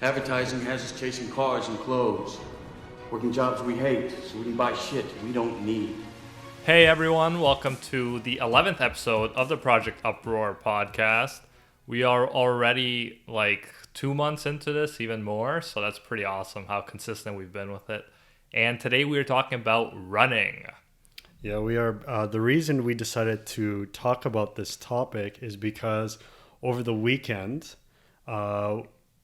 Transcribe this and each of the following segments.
Advertising has us chasing cars and clothes, working jobs we hate so we can buy shit we don't need. Hey everyone, welcome to the 11th episode of the Project Uproar Podcast. We are already like 2 months into this, even more, so that's pretty awesome how consistent we've been with it. And today we are talking about running. Yeah, we are. The reason we decided to talk about this topic is because over the weekend,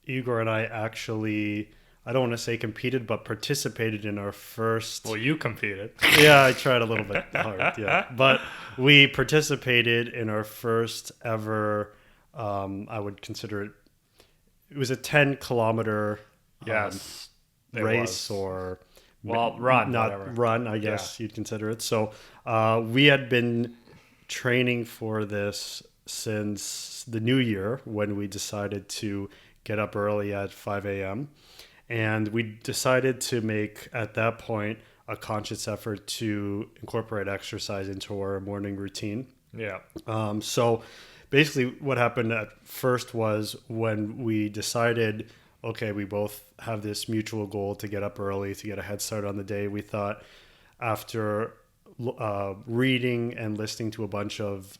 Igor and I actually, I don't want to say competed, but participated in our first. Well, you competed. Yeah, I tried a little bit hard, yeah. But we participated in our first ever, I would consider it was a 10-kilometer Yes, it race was. or Run, not whatever. run, I guess you'd consider it. So we had been training for this since the new year when we decided to get up early at 5 a.m. And we decided to make, at that point, a conscious effort to incorporate exercise into our morning routine. Yeah. So basically what happened at first was when we decided, okay, we both have this mutual goal to get up early, to get a head start on the day. We thought after reading and listening to a bunch of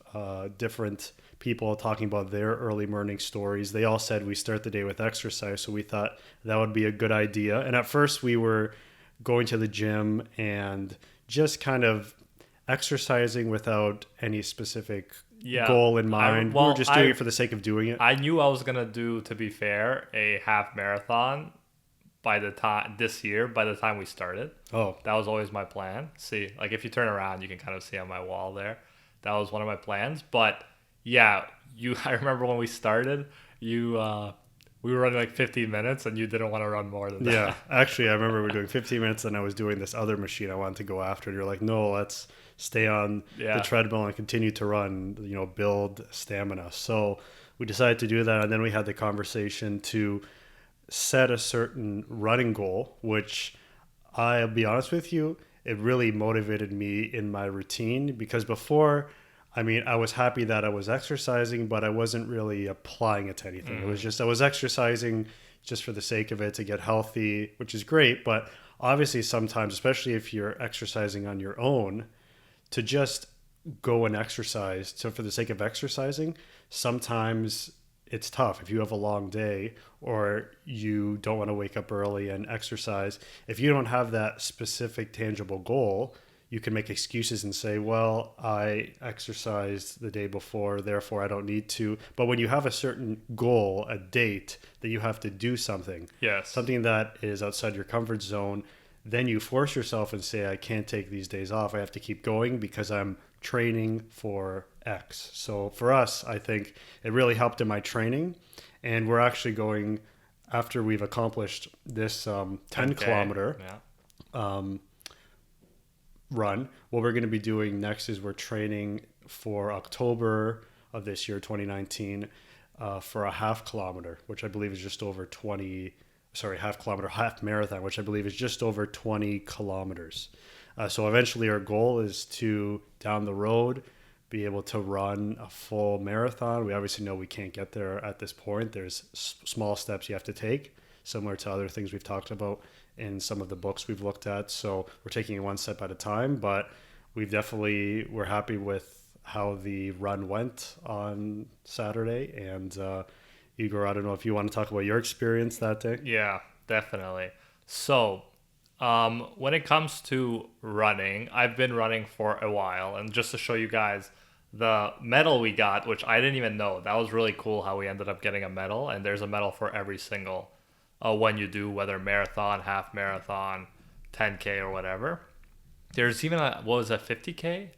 different people talking about their early morning stories, they all said we start the day with exercise. So we thought that would be a good idea. And at first we were going to the gym and just kind of exercising without any specific goal in mind. We were just doing it for the sake of doing it. I knew I was going to do, to be fair, a half marathon by the time we started. Oh, that was always my plan. See, like if you turn around, you can kind of see on my wall there. That was one of my plans. But yeah, I remember when we started, we were running like 15 minutes and you didn't want to run more than that. Yeah, actually, I remember we were doing 15 minutes and I was doing this other machine I wanted to go after. And you're like, no, let's stay on the treadmill and continue to run, build stamina. So we decided to do that. And then we had the conversation to set a certain running goal, which I'll be honest with you, it really motivated me in my routine because before, I was happy that I was exercising, but I wasn't really applying it to anything. It was just, I was exercising just for the sake of it to get healthy, which is great. But obviously sometimes, especially if you're exercising on your own, to just go and exercise, so for the sake of exercising, sometimes it's tough. If you have a long day or you don't want to wake up early and exercise, if you don't have that specific tangible goal, you can make excuses and say, well, I exercised the day before, therefore I don't need to. But when you have a certain goal, a date that you have to do something, something that is outside your comfort zone, then you force yourself and say, I can't take these days off. I have to keep going because I'm training for X. So for us, I think it really helped in my training. And we're actually going, after we've accomplished this 10-kilometer run, what we're going to be doing next is we're training for October of this year, 2019, for a half kilometer, which I believe is just over half marathon, which I believe is just over 20 kilometers. So eventually our goal is to, down the road, be able to run a full marathon. We obviously know we can't get there at this point. There's small steps you have to take, similar to other things we've talked about in some of the books we've looked at. So we're taking it one step at a time, but we're happy with how the run went on Saturday. And Igor, I don't know if you want to talk about your experience that day. Yeah, definitely. So when it comes to running, I've been running for a while. And just to show you guys the medal we got, which I didn't even know, that was really cool how we ended up getting a medal. And there's a medal for every single when you do, whether marathon, half marathon, 10K or whatever. There's even what was that, 50K?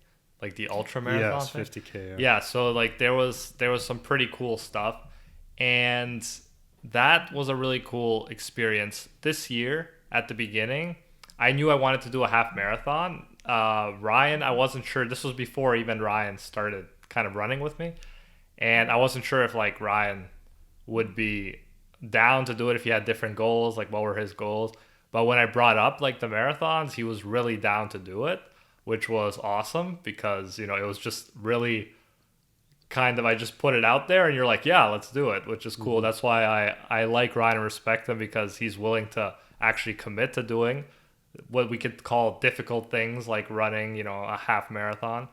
Like the ultra marathon thing? 50K. Yeah, so like there was some pretty cool stuff. And that was a really cool experience. This year, at the beginning, I knew I wanted to do a half marathon. Ryan, I wasn't sure. This was before even Ryan started kind of running with me. And I wasn't sure if like Ryan would be down to do it if he had different goals, like what were his goals. But when I brought up like the marathons, he was really down to do it, which was awesome because, it was just really I just put it out there and you're like, yeah, let's do it, which is cool. Mm-hmm. That's why I like Ryan and respect him, because he's willing to actually commit to doing what we could call difficult things like running, a half marathon.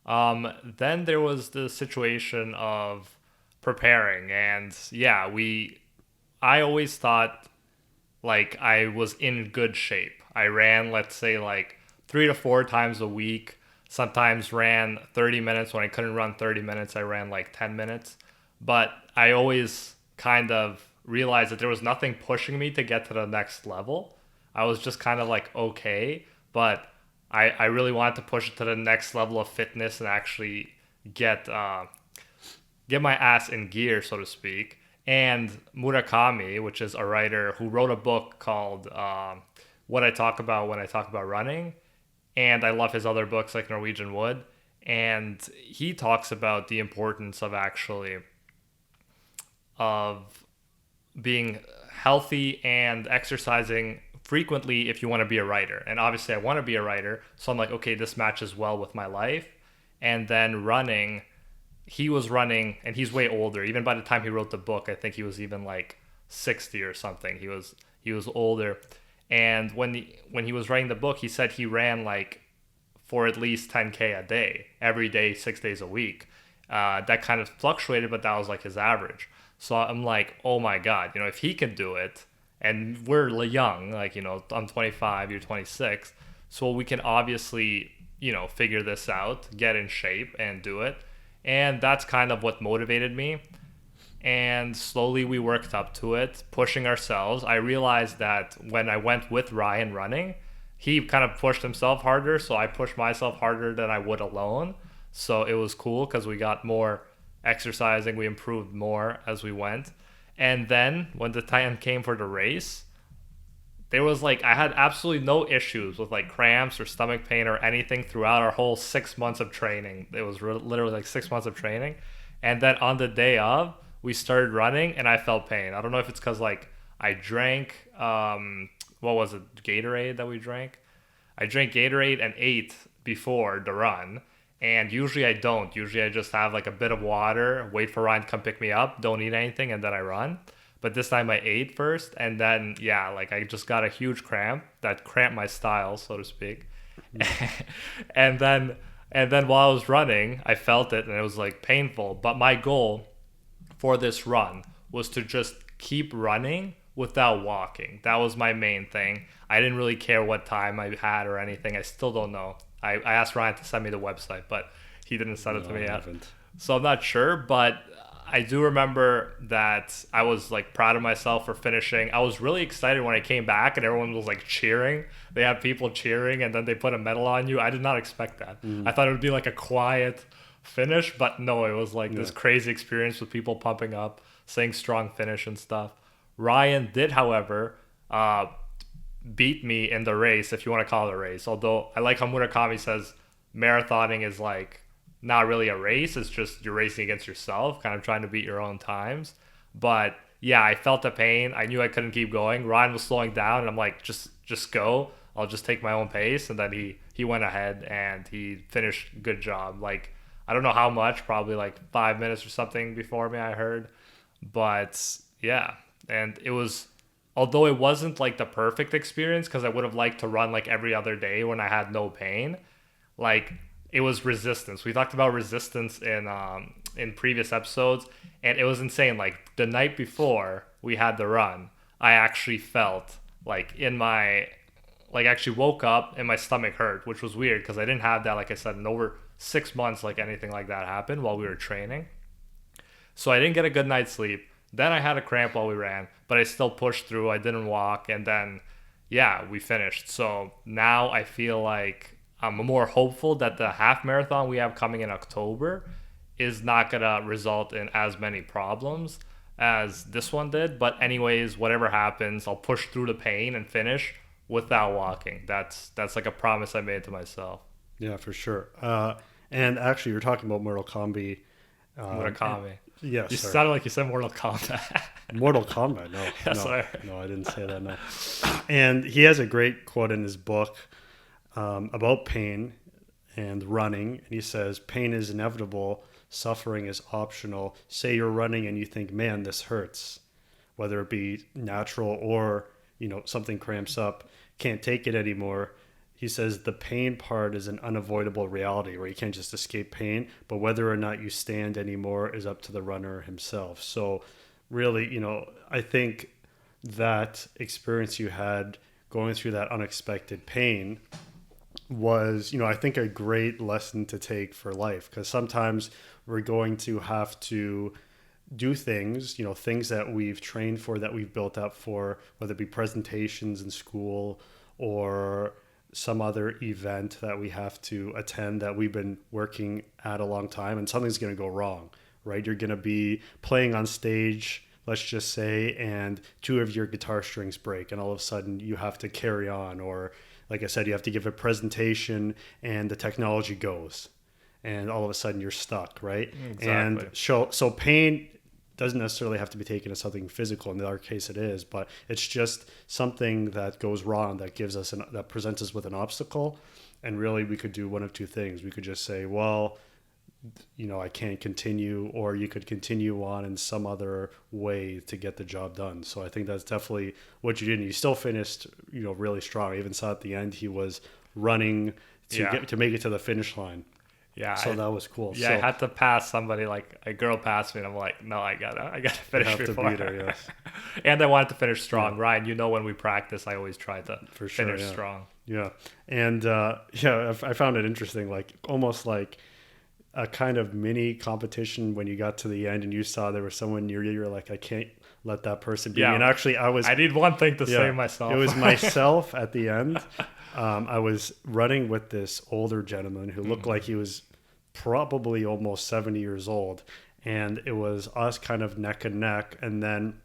Then there was the situation of preparing, and yeah, I always thought like I was in good shape. I ran, let's say, like 3 to 4 times a week. Sometimes ran 30 minutes. When I couldn't run 30 minutes, I ran like 10 minutes. But I always kind of realized that there was nothing pushing me to get to the next level. I was just kind of like, okay, but I really wanted to push it to the next level of fitness and actually get my ass in gear, so to speak. And Murakami, which is a writer who wrote a book called What I Talk About When I Talk About Running. And I love his other books like Norwegian Wood. And he talks about the importance of being healthy and exercising frequently if you want to be a writer. And obviously I want to be a writer. So I'm like, okay, this matches well with my life. And then running, he was running, and he's way older. Even by the time he wrote the book, I think he was even like 60 or something. He was older. And when he was writing the book, he said he ran like for at least 10K a day, every day, 6 days a week. That kind of fluctuated, but that was like his average. So I'm like, oh my God, if he can do it, and we're young, like, I'm 25, you're 26. So we can obviously, figure this out, get in shape and do it. And that's kind of what motivated me. And slowly we worked up to it, pushing ourselves. I realized that when I went with Ryan running, he kind of pushed himself harder, so I pushed myself harder than I would alone. So it was cool because we got more exercising, we improved more as we went. And then when the time came for the race, there was I had absolutely no issues with cramps or stomach pain or anything throughout our whole 6 months of training. It was literally 6 months of training. And then on the day of, we started running and I felt pain. I don't know if it's because I drank, what was it, Gatorade that we drank? I drank Gatorade and ate before the run. And usually I don't. Usually I just have a bit of water, wait for Ryan to come pick me up, don't eat anything, and then I run. But this time I ate first, and then, yeah, I just got a huge cramp that cramped my style, so to speak. and then while I was running, I felt it, and it was painful. But my goal for this run was to just keep running without walking. That was my main thing. I didn't really care what time I had or anything. I still don't know. I asked Ryan to send me the website, but he didn't send it to me yet. So I'm not sure, but I do remember that I was proud of myself for finishing. I was really excited when I came back and everyone was cheering. They had people cheering and then they put a medal on you. I did not expect that. I thought it would be a quiet finish, but no, it was this crazy experience with people pumping up, saying strong finish and stuff. Ryan did, however, beat me in the race, if you want to call it a race. Although I like how Murakami says marathoning is not really a race. It's just you're racing against yourself, kind of trying to beat your own times. But yeah, I felt the pain. I knew I couldn't keep going. Ryan was slowing down, and I'm like, just go. I'll just take my own pace. And then he went ahead and he finished. Good job. I don't know how much, probably 5 minutes or something before me, I heard. But yeah, and it was, although it wasn't the perfect experience, because I would have liked to run every other day when I had no pain. It was resistance. We talked about resistance in previous episodes, and it was insane. The night before we had the run, I actually felt in my actually woke up and my stomach hurt, which was weird because I didn't have that, like I said, in over 6 months anything like that happened while we were training. So I didn't get a good night's sleep. Then I had a cramp while we ran, but I still pushed through. I didn't walk, and then yeah, we finished. So now I feel I'm more hopeful that the half marathon we have coming in October is not gonna result in as many problems as this one did. But anyways, whatever happens, I'll push through the pain and finish without walking. That's a promise I made to myself. Yeah, for sure. And actually, you're talking about Mortal Kombat. Yes. You sounded like you said Mortal Kombat. Mortal Kombat? No. No, I didn't say that, no. And he has a great quote in his book about pain and running. And he says, pain is inevitable, suffering is optional. Say you're running and you think, man, this hurts, whether it be natural or, something cramps up, can't take it anymore. He says the pain part is an unavoidable reality where you can't just escape pain, but whether or not you stand anymore is up to the runner himself. So really, I think that experience you had going through that unexpected pain was, I think a great lesson to take for life, because sometimes we're going to have to do things, things that we've trained for, that we've built up for, whether it be presentations in school or some other event that we have to attend that we've been working at a long time, and something's going to go wrong, right? You're going to be playing on stage, let's just say, and 2 of your guitar strings break, and all of a sudden you have to carry on. Or like I said, you have to give a presentation and the technology goes, and all of a sudden you're stuck, right? Exactly. And so pain doesn't necessarily have to be taken as something physical. In our case it is, but it's just something that goes wrong that gives us that presents us with an obstacle. And really we could do one of 2 things. We could just say, well, I can't continue, or you could continue on in some other way to get the job done. So I think that's definitely what you did. And you still finished, really strong. I even saw at the end he was running to make it to the finish line. Yeah. So that was cool. Yeah, so, I had to pass somebody, like a girl passed me, and I'm like, no, I gotta finish before. To beat her, yes. And I wanted to finish strong. Yeah. Ryan, when we practice, I always try to finish strong. Yeah. And I found it interesting, like almost like a kind of mini competition when you got to the end and you saw there was someone near you. You're like, I can't let that person beat me. And actually I need one thing to say myself. It was myself at the end. I was running with this older gentleman who looked like he was probably almost 70 years old. And it was us kind of neck and neck. And then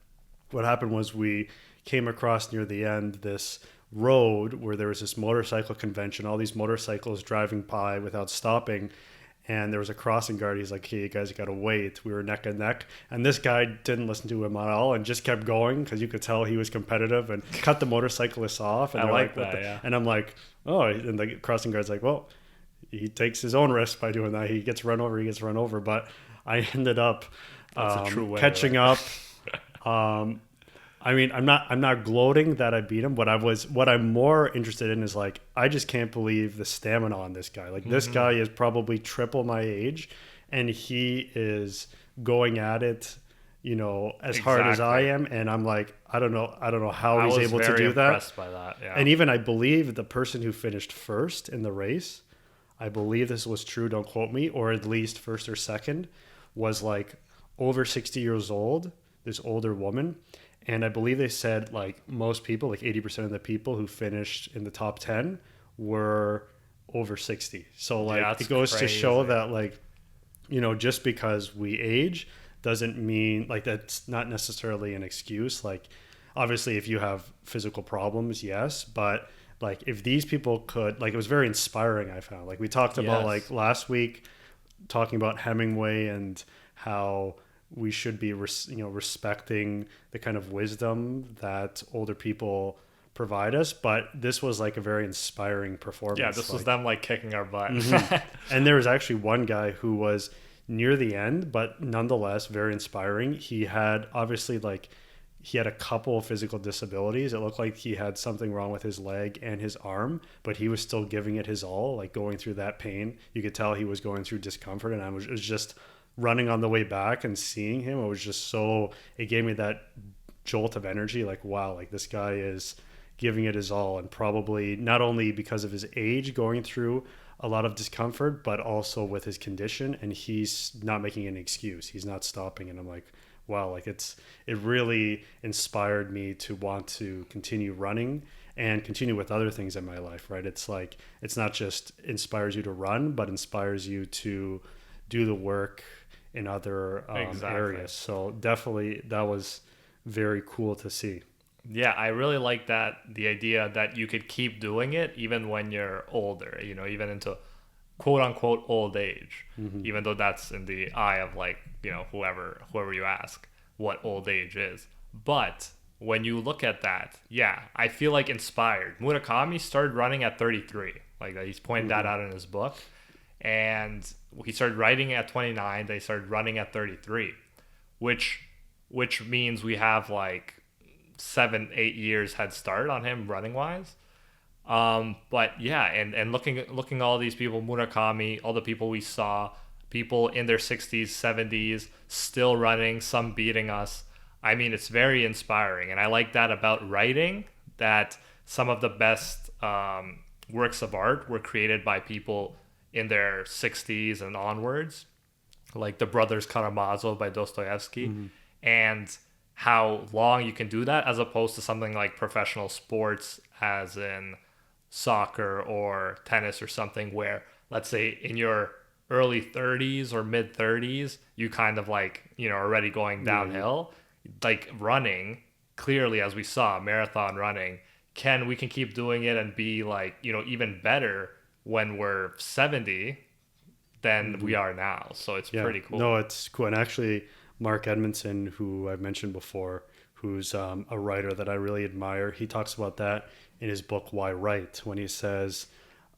what happened was we came across near the end this road where there was this motorcycle convention, all these motorcycles driving by without stopping. And there was a crossing guard. He's like, hey, you guys got to wait. We were neck and neck. And this guy didn't listen to him at all and just kept going, because you could tell he was competitive, and cut the motorcyclists off. And I like that, yeah. And I'm like, oh, and the crossing guard's like, well, he takes his own risk by doing that. He gets run over. But I ended up catching up. I mean, I'm not gloating that I beat him. What I'm more interested in is, like, I just can't believe the stamina on this guy. Like, this guy is probably triple my age, and he is going at it, as hard as I am. And I'm like, I don't know how he's able to do that. I was impressed by that. Yeah. And even I believe the person who finished first in the race, I believe this was true, don't quote me, or at least first or second, was like over 60 years old, this older woman. And I believe they said, like, most people, like 80% of the people who finished in the top 10 were over 60. So, like, it goes to show that, like, just because we age doesn't mean, like, that's not necessarily an excuse. Like, obviously, if you have physical problems, yes. But, like, if these people could, like, it was very inspiring, I found. Like, we talked about, like, last week, talking about Hemingway and how we should be, respecting the kind of wisdom that older people provide us. But this was like a very inspiring performance. Yeah, this was them like kicking our butt. And there was actually one guy who was near the end, but nonetheless very inspiring. He had obviously he had a couple of physical disabilities. It looked like he had something wrong with his leg and his arm, but he was still giving it his all, like going through that pain. You could tell he was going through discomfort, and it was just running on the way back and seeing him, it gave me that jolt of energy. Like, wow, like this guy is giving it his all, and probably not only because of his age going through a lot of discomfort, but also with his condition, and he's not making an excuse. He's not stopping. And I'm like, wow, like it really inspired me to want to continue running and continue with other things in my life, right? It's like, it's not just inspires you to run, but inspires you to do the work in other areas. So definitely that was very cool to see. Yeah, I really like that, the idea that you could keep doing it even when you're older, even into quote unquote old age, even though that's in the eye of, like, whoever you ask what old age is. But when you look at that, yeah, I feel like inspired. Murakami started running at 33. Like, he's pointed that out in his book. And he started writing at 29. They started running at 33, which means we have like 7-8 years head start on him running wise. But yeah, and looking all these people, Murakami, all the people we saw, people in their 60s, 70s, still running, some beating us. I mean, it's very inspiring, and I like that about writing, that some of the best works of art were created by people in their 60s and onwards, like the Brothers Karamazov by Dostoevsky, and how long you can do that, as opposed to something like professional sports, as in soccer or tennis or something, where, let's say, in your early 30s or mid 30s, you kind of like, already going downhill. Like running, clearly, as we saw, marathon running, we can keep doing it and be like, even better when we're 70 than we are now. So it's pretty cool. No, it's cool. And actually, Mark Edmondson, who I've mentioned before, who's a writer that I really admire, he talks about that in his book Why Write, when he says,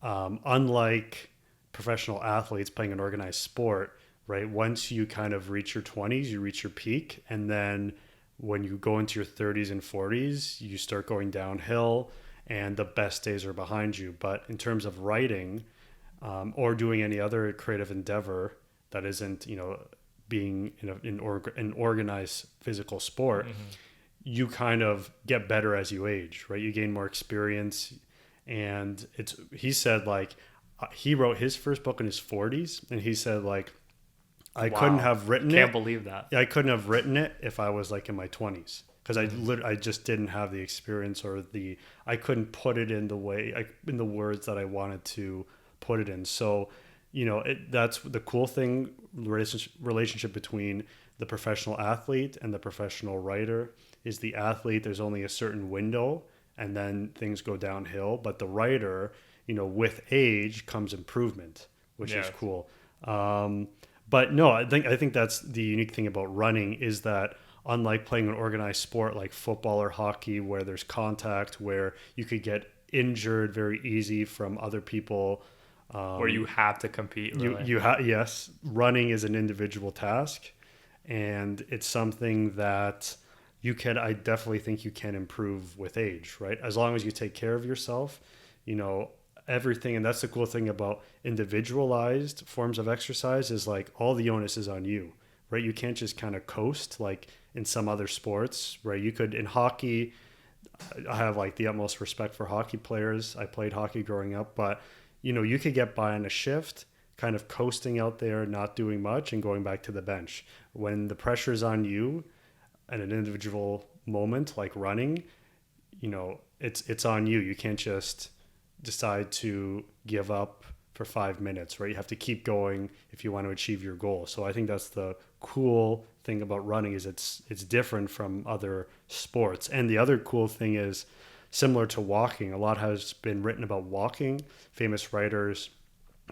unlike professional athletes playing an organized sport, right, once you kind of reach your 20s, you reach your peak, and then when you go into your 30s and 40s, you start going downhill, and the best days are behind you. But in terms of writing, or doing any other creative endeavor that isn't, being in an organized physical sport, you kind of get better as you age, right? You gain more experience. And he said, like, he wrote his first book in his 40s, and he said, like, I couldn't have written it. Can't believe that. I couldn't have written it if I was like in my 20s, because I just didn't have the experience, or I couldn't put it in in the words that I wanted to put it in. So, that's the cool thing, relationship between the professional athlete and the professional writer, is the athlete, there's only a certain window, and then things go downhill. But the writer, with age comes improvement, which is cool. But no, I think that's the unique thing about running, is that unlike playing an organized sport like football or hockey, where there's contact, where you could get injured very easy from other people, where you have to compete. Really. Yes, running is an individual task, and it's something that I definitely think you can improve with age, right? As long as you take care of yourself, everything. And that's the cool thing about individualized forms of exercise, is like all the onus is on you, right? You can't just kind of coast like in some other sports, right? You could, in hockey, I have like the utmost respect for hockey players. I played hockey growing up, but you could get by on a shift, kind of coasting out there, not doing much, and going back to the bench. When the pressure's on you at an individual moment, like running, it's on you. You can't just decide to give up for 5 minutes, right? You have to keep going if you want to achieve your goal. So I think that's the cool thing about running, is it's different from other sports. And the other cool thing is, similar to walking, a lot has been written about walking. Famous writers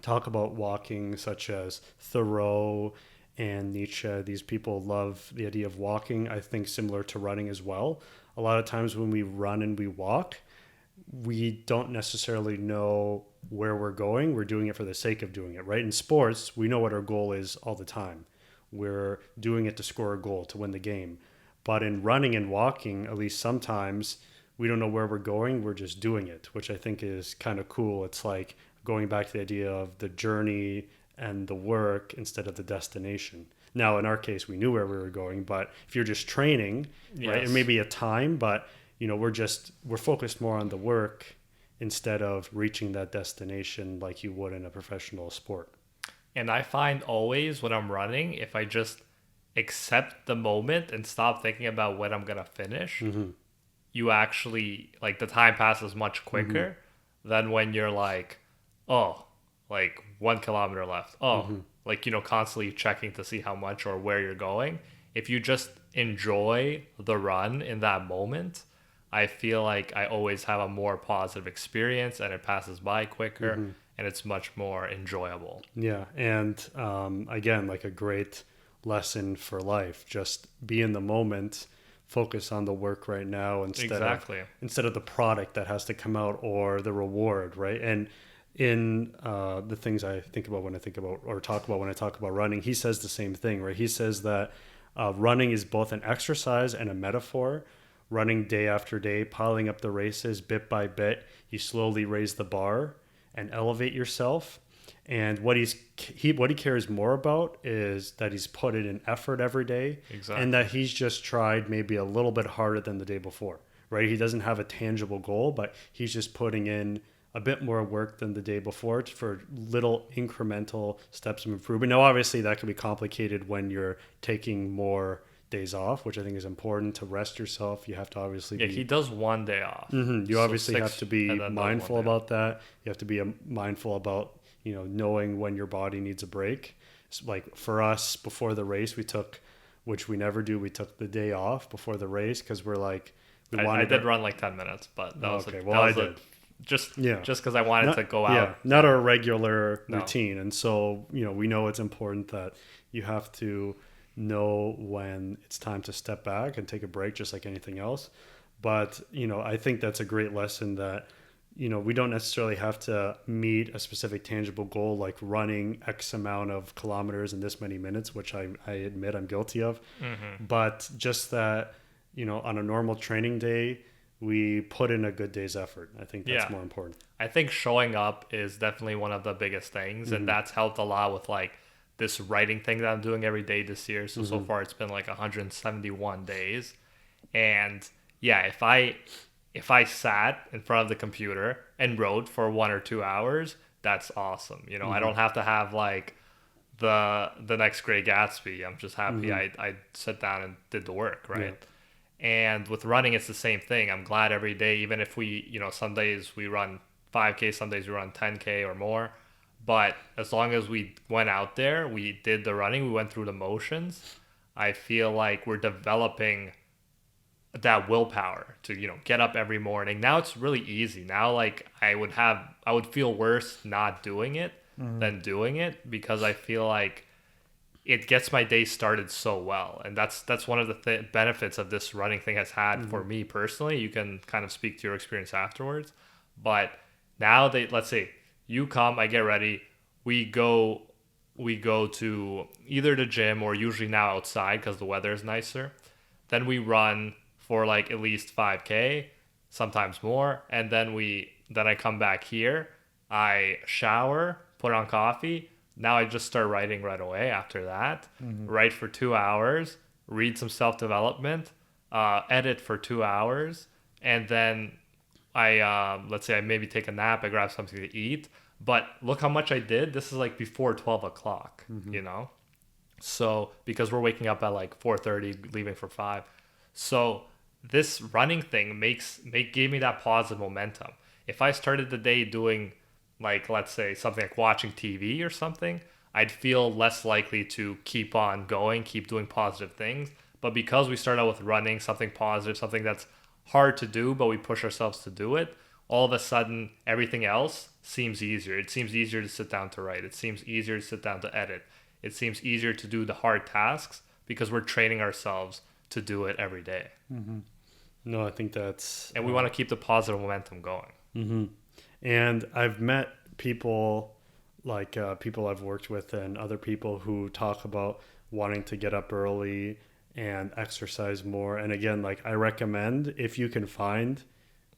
talk about walking, such as Thoreau and Nietzsche. These people love the idea of walking. I think similar to running as well. A lot of times when we run and we walk, we don't necessarily know where we're going. We're doing it for the sake of doing it, right? In sports, we know what our goal is all the time. We're doing it to score a goal, to win the game. But in running and walking, at least sometimes, we don't know where we're going. We're just doing it, which I think is kind of cool. It's like going back to the idea of the journey and the work instead of the destination. Now, in our case, we knew where we were going, but if you're just training, right, it may be a time, but we're focused more on the work instead of reaching that destination like you would in a professional sport. And I find always when I'm running, if I just accept the moment and stop thinking about when I'm going to finish, you actually, like, the time passes much quicker than when you're like, oh, like 1 kilometer left. Oh, like, constantly checking to see how much or where you're going. If you just enjoy the run in that moment, I feel like I always have a more positive experience, and it passes by quicker, and it's much more enjoyable. Yeah. And again, like a great lesson for life, just be in the moment, focus on the work right now instead of the product that has to come out or the reward, right? And in the things I think about when I think about or talk about when I talk about running, he says the same thing, right? He says that running is both an exercise and a metaphor. Running day after day, piling up the races bit by bit, you slowly raise the bar and elevate yourself. And what he cares more about is that he's put in an effort every day, exactly. and that he's just tried maybe a little bit harder than the day before, right? He doesn't have a tangible goal, but he's just putting in a bit more work than the day before for little incremental steps of improvement. Now, obviously, that can be complicated when you're taking more days off, which I think is important to rest yourself. You have to obviously he does 1 day off. You so obviously have to be mindful about that. You have to be mindful about, knowing when your body needs a break. So like for us, before the race, we took, which we never do, we took the day off before the race because we're like, I did run like 10 minutes, but that was okay. I did. Just because I wanted to go out. Yeah, not our regular routine. And so, we know it's important that you have to know when it's time to step back and take a break, just like anything else. But, I think that's a great lesson that, we don't necessarily have to meet a specific tangible goal like running X amount of kilometers in this many minutes, which I admit I'm guilty of. Mm-hmm. But just that, on a normal training day, we put in a good day's effort. I think that's more important. I think showing up is definitely one of the biggest things. And that's helped a lot with like this writing thing that I'm doing every day this year. So far it's been like 171 days. And if I sat in front of the computer and wrote for 1 or 2 hours, that's awesome. I don't have to have like the next Great Gatsby. I'm just happy I sat down and did the work, right? Yeah. And with running, it's the same thing. I'm glad every day, even if we, some days we run 5K, some days we run 10K or more. But as long as we went out there, we did the running, we went through the motions, I feel like we're developing that willpower to, get up every morning. Now it's really easy. Now, like I would feel worse not doing it than doing it because I feel like it gets my day started so well. And that's one of the benefits of this running thing has had for me personally. You can kind of speak to your experience afterwards. But now let's say you come, I get ready, we go to either the gym or usually now outside because the weather is nicer. Then we run for like at least 5K, sometimes more. And then I come back here, I shower, put on coffee. Now I just start writing right away after that. Write for 2 hours, read some self-development, edit for 2 hours. And then let's say I maybe take a nap, I grab something to eat. But look how much I did. This is like before 12 o'clock, So because we're waking up at like 4:30, leaving for 5. So this running thing gave me that positive momentum. If I started the day doing like, let's say something like watching TV or something, I'd feel less likely to keep on going, keep doing positive things. But because we start out with running, something positive, something that's hard to do, but we push ourselves to do it, all of a sudden everything else seems easier. It seems easier to sit down to write. It seems easier to sit down to edit. It seems easier to do the hard tasks because we're training ourselves to do it every day. No, I think that's... And we want to keep the positive momentum going. And I've met people like people I've worked with and other people who talk about wanting to get up early and exercise more. And again, like I recommend if you can find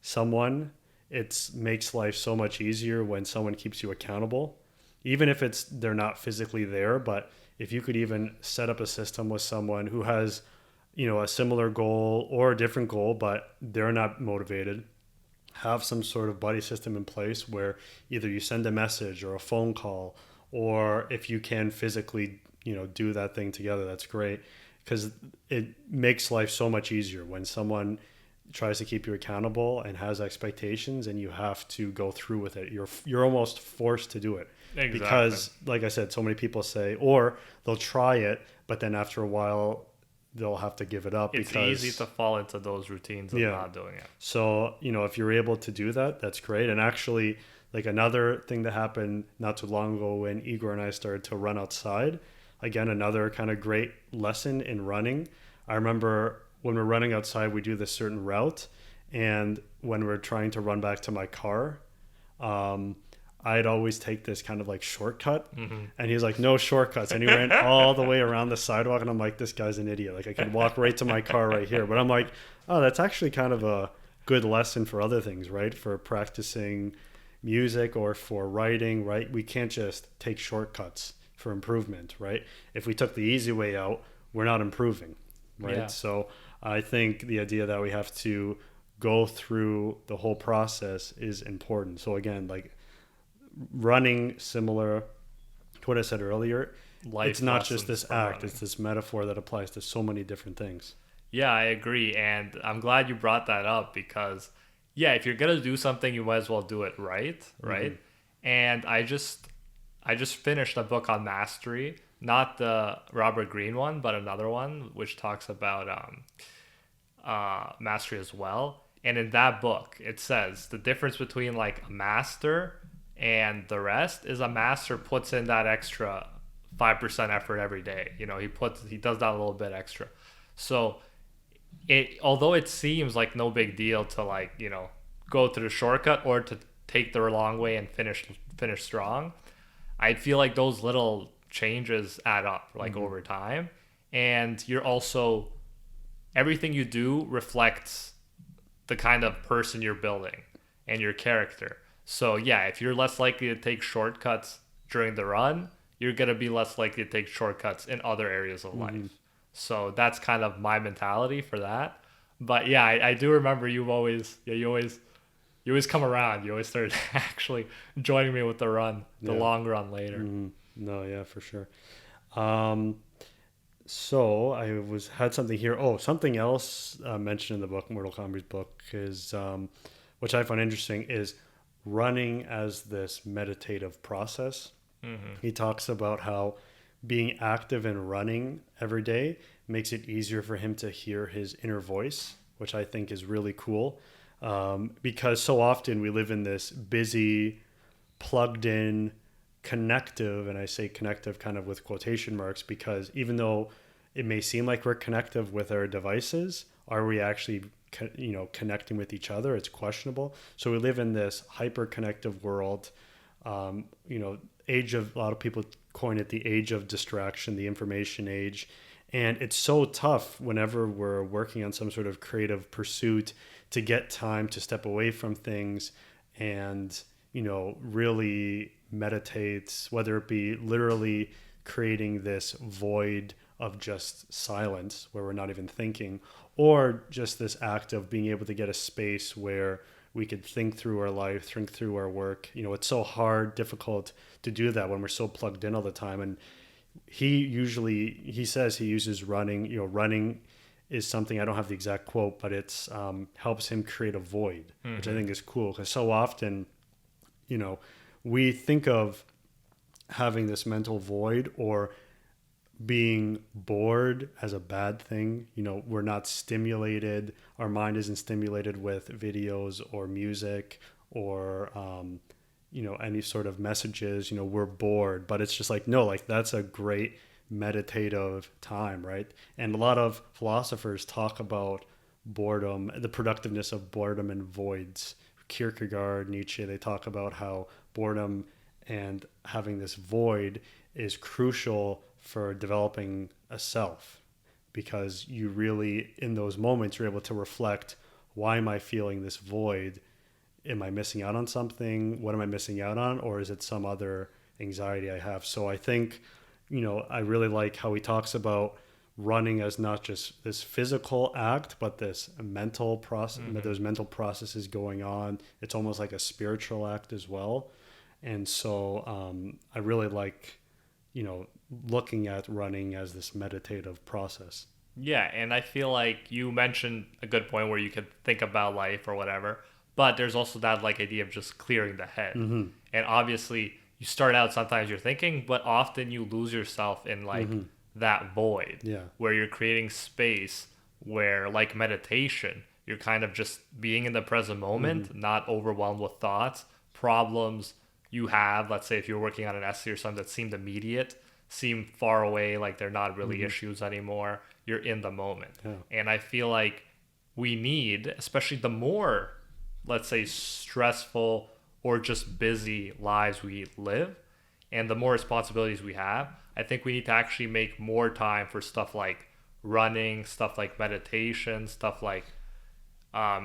someone, it makes life so much easier when someone keeps you accountable, even if they're not physically there. But if you could even set up a system with someone who has, a similar goal or a different goal, but they're not motivated, have some sort of buddy system in place where either you send a message or a phone call, or if you can physically, do that thing together, that's great. Because it makes life so much easier when someone tries to keep you accountable and has expectations and you have to go through with it. You're almost forced to do it. Exactly. Because like I said, so many people say, or they'll try it, but then after a while they'll have to give it up. It's easy to fall into those routines of not doing it. So, if you're able to do that, that's great. And actually, like another thing that happened not too long ago when Igor and I started to run outside, again, another kind of great lesson in running. I remember when we're running outside, we do this certain route. And when we're trying to run back to my car, I'd always take this kind of like shortcut, and he's like, no shortcuts, and he ran all the way around the sidewalk, and I'm like, this guy's an idiot. Like, I could walk right to my car right here. But I'm like, oh, that's actually kind of a good lesson for other things, right? For practicing music or for writing, right? We can't just take shortcuts for improvement, right? If we took the easy way out, we're not improving, right? Yeah. So I think the idea that we have to go through the whole process is important. So again, like running, similar to what I said earlier, it's not just this act, running. It's this metaphor that applies to so many different things. Yeah, I agree. And I'm glad you brought that up because, yeah, if you're going to do something, you might as well do it right? And I just finished a book on mastery, not the Robert Greene one, but another one, which talks about mastery as well. And in that book, it says the difference between like a master and the rest is a master puts in that extra 5% effort every day. You know, he does that a little bit extra. So although it seems like no big deal to like, you know, go through the shortcut or to take the long way and finish strong, I feel like those little changes add up like over time. And you're also, everything you do reflects the kind of person you're building and your character. So yeah, if you're less likely to take shortcuts during the run, you're going to be less likely to take shortcuts in other areas of life. So that's kind of my mentality for that. But yeah, I do remember you always come around. You always started actually joining me with the run, the long run later. No, yeah, for sure. So I had something here. Oh, something else mentioned in the book, Mortal Kombat's book, is which I find interesting, is running as this meditative process. He talks about how being active and running every day makes it easier for him to hear his inner voice, which I think is really cool. Because so often we live in this busy, plugged in, connective, and I say connective kind of with quotation marks, because even though it may seem like we're connective with our devices, are we actually connecting with each other? It's questionable. So we live in this hyper connective world, age of, a lot of people coin it the age of distraction, the information age. And it's so tough whenever we're working on some sort of creative pursuit to get time to step away from things and, really meditate, whether it be literally creating this void of just silence where we're not even thinking, or just this act of being able to get a space where we could think through our life, think through our work. It's so hard, difficult to do that when we're so plugged in all the time. And he says he uses running. Running is something, I don't have the exact quote, but it's helps him create a void, which I think is cool, because so often, we think of having this mental void or being bored as a bad thing. We're not stimulated. Our mind isn't stimulated with videos or music or, any sort of messages. We're bored, but it's just like, no, like that's a great meditative time, right? And a lot of philosophers talk about boredom, the productiveness of boredom and voids. Kierkegaard, Nietzsche, they talk about how boredom and having this void is crucial for developing a self, because you really, in those moments, you're able to reflect, why am I feeling this void? Am I missing out on something? What am I missing out on? Or is it some other anxiety I have? So I think, I really like how he talks about running as not just this physical act, but this mental process, there's mental processes going on. It's almost like a spiritual act as well. And so I really like, looking at running as this meditative process. Yeah, and I feel like you mentioned a good point where you could think about life or whatever, but there's also that like idea of just clearing the head. And obviously you start out, sometimes you're thinking, but often you lose yourself in like that void where you're creating space where, like meditation, you're kind of just being in the present moment, not overwhelmed with thoughts, problems you have. Let's say if you're working on an essay or something that seemed immediate, seem far away, like they're not really issues anymore. You're in the moment. And I feel like we need, especially the more, let's say, stressful or just busy lives we live and the more responsibilities we have, I think we need to actually make more time for stuff like running, stuff like meditation, stuff like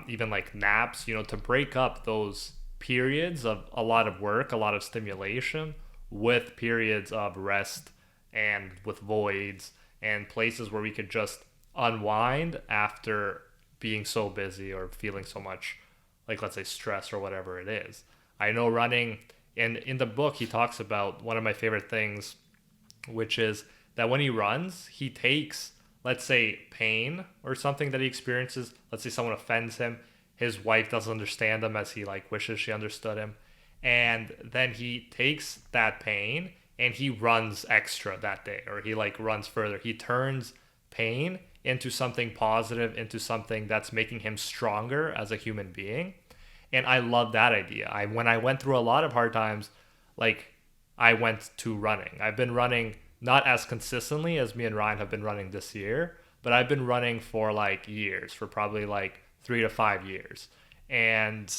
even like naps, to break up those periods of a lot of work, a lot of stimulation with periods of rest and with voids and places where we could just unwind after being so busy or feeling so much, like, let's say, stress or whatever it is. I know running, and in the book he talks about one of my favorite things, which is that when he runs, he takes, let's say, pain or something that he experiences. Let's say someone offends him, his wife doesn't understand him as he like wishes she understood him, and then he takes that pain and he runs extra that day, or he like runs further. He turns pain into something positive, into something that's making him stronger as a human being. And I love that idea. When I went through a lot of hard times, like, I went to running. I've been running not as consistently as me and Ryan have been running this year, but I've been running for like years, for probably like 3 to 5 years. And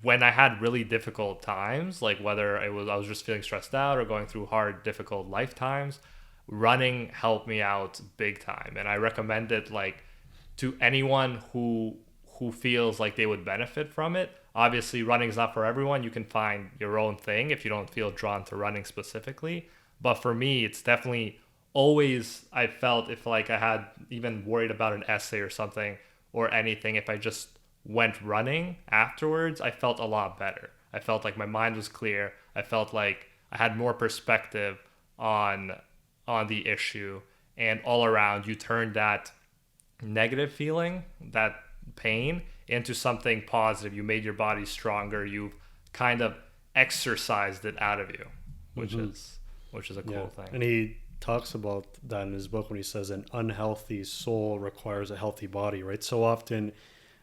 when I had really difficult times, like whether I was just feeling stressed out or going through hard, difficult life times, running helped me out big time. And I recommend it like to anyone who feels like they would benefit from it. Obviously, running is not for everyone. You can find your own thing if you don't feel drawn to running specifically. But for me, it's definitely always, I felt if like I had even worried about an essay or something or anything, if I just went running afterwards, I felt a lot better. I felt like my mind was clear. I felt like I had more perspective on the issue, and all around you turn that negative feeling, that pain, into something positive. You made your body stronger. You've kind of exercised it out of you, which is a cool thing. And he talks about that in his book when he says an unhealthy soul requires a healthy body, right? So often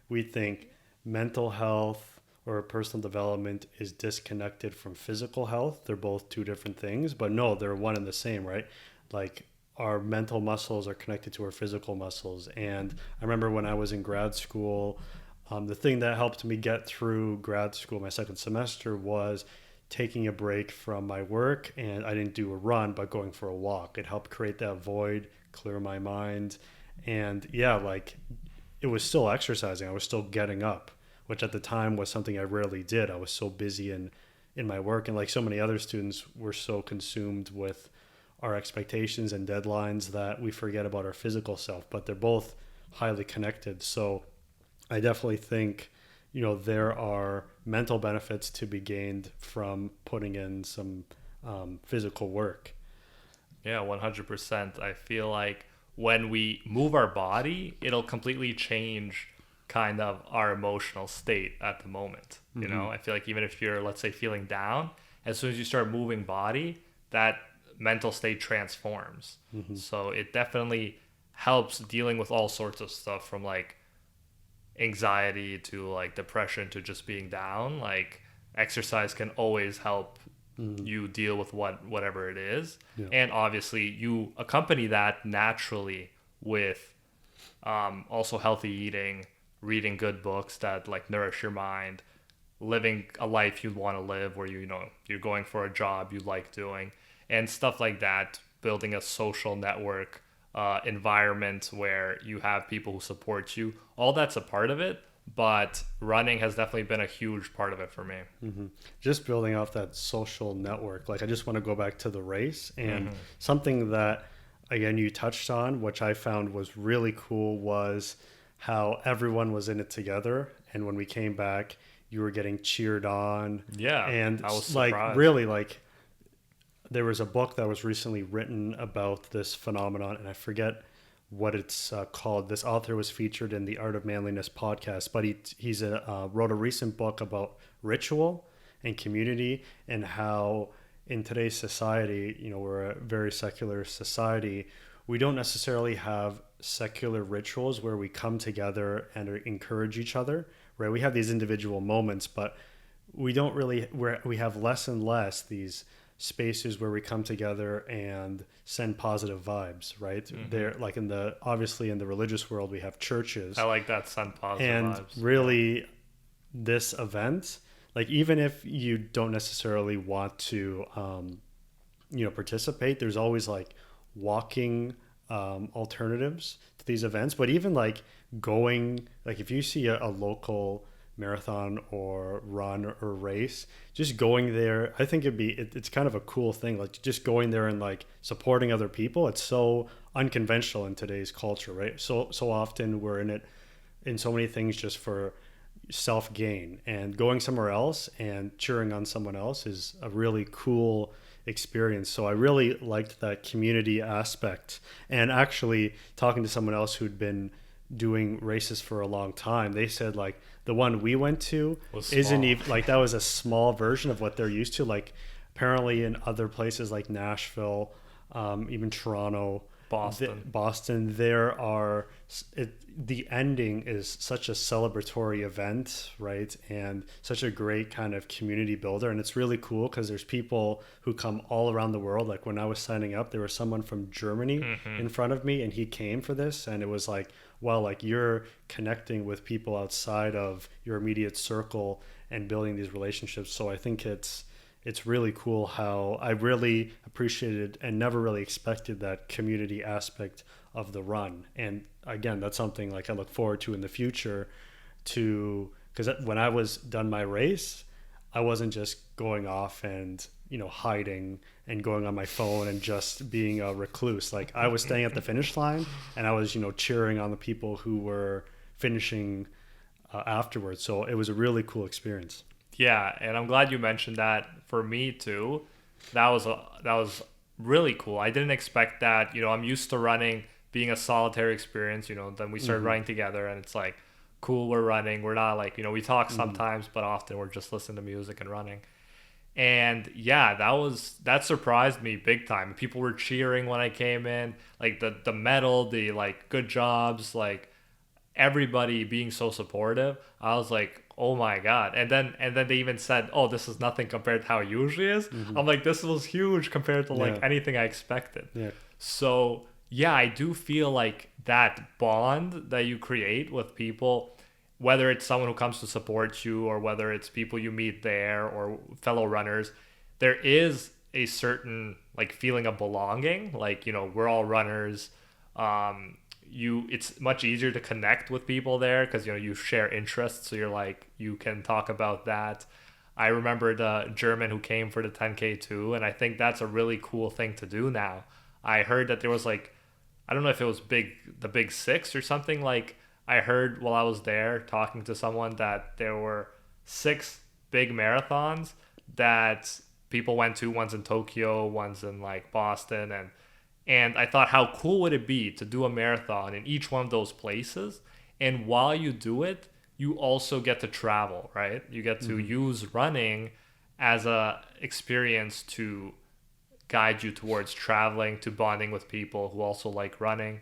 we think mental health or personal development is disconnected from physical health. They're both two different things, but no, they're one and the same, right? Like, our mental muscles are connected to our physical muscles. And I remember when I was in grad school, the thing that helped me get through grad school, my second semester, was taking a break from my work. And I didn't do a run, but going for a walk. It helped create that void, clear my mind. And yeah, like, it was still exercising. I was still getting up, which at the time was something I rarely did. I was so busy in my work. And like so many other students, we're so consumed with our expectations and deadlines that we forget about our physical self, but they're both highly connected. So I definitely think, there are mental benefits to be gained from putting in some physical work. Yeah, 100%. I feel like when we move our body, it'll completely change kind of our emotional state at the moment. I feel like even if you're, let's say, feeling down, as soon as you start moving body, that mental state transforms. So it definitely helps dealing with all sorts of stuff, from like anxiety to like depression to just being down. Like, exercise can always help you deal with whatever it is. And obviously you accompany that naturally with also healthy eating, reading good books that like nourish your mind, living a life you want to live, where you're going for a job you like doing, and stuff like that, building a social network environment where you have people who support you. All that's a part of it, but running has definitely been a huge part of it for me. Just building off that social network, like, I just want to go back to the race, and something that, again, you touched on, which I found was really cool, was how everyone was in it together. And when we came back, you were getting cheered on. Yeah, and I was like surprised. Really, like, there was a book that was recently written about this phenomenon, and I forget what it's called. This author was featured in the Art of Manliness podcast, but he wrote a recent book about ritual and community, and how in today's society, we're a very secular society. We don't necessarily have secular rituals where we come together and encourage each other, right? We have these individual moments, but we don't really, we have less and less these spaces where we come together and send positive vibes, right? They're like obviously in the religious world, we have churches. I like that, send positive and vibes. Really, this event, like even if you don't necessarily want to participate, there's always like walking alternatives to these events. But even like going, like if you see a local marathon or run or race, just going there, I think it's kind of a cool thing, like just going there and like supporting other people. It's so unconventional in today's culture, right? So often we're in so many things just for self gain, and going somewhere else and cheering on someone else is a really cool experience. So I really liked that community aspect. And actually talking to someone else who'd been doing races for a long time, they said like the one we went to isn't even like, that was a small version of what they're used to. Like apparently in other places like Nashville, even Toronto, Boston, there are the ending is such a celebratory event, right? And such a great kind of community builder. And it's really cool because there's people who come all around the world. Like when I was signing up, there was someone from Germany in front of me, and he came for this. And it was like, well, like you're connecting with people outside of your immediate circle and building these relationships. So I think it's really cool how I really appreciated and never really expected that community aspect of the run. And again, that's something like I look forward to in the future because when I was done my race, I wasn't just going off and, hiding and going on my phone and just being a recluse. Like I was staying at the finish line and I was, cheering on the people who were finishing afterwards. So it was a really cool experience. Yeah, and I'm glad you mentioned that. For me too, that was really cool. I didn't expect that. I'm used to running being a solitary experience. Then we started running together, and it's like, cool, we're running. We're not like, we talk sometimes, but often we're just listening to music and running. And yeah, that surprised me big time. People were cheering when I came in, like the medal, the like good jobs, like everybody being so supportive. I was like, oh my god. And then they even said, oh, this is nothing compared to how it usually is. I'm like, this was huge compared to like anything I expected. So yeah, I do feel like that bond that you create with people, whether it's someone who comes to support you or whether it's people you meet there or fellow runners, there is a certain like feeling of belonging. Like, we're all runners. It's much easier to connect with people there because you share interests, so you're like, you can talk about that. I remember the German who came for the 10K too, and I think that's a really cool thing to do now. I heard that there was like, I don't know if it was the big six or something. Like I heard while I was there talking to someone that there were 6 big marathons that people went to. One's in Tokyo, one's in like Boston, and I thought, how cool would it be to do a marathon in each one of those places? And while you do it, you also get to travel, right? You get to use running as a experience to guide you towards traveling, to bonding with people who also like running.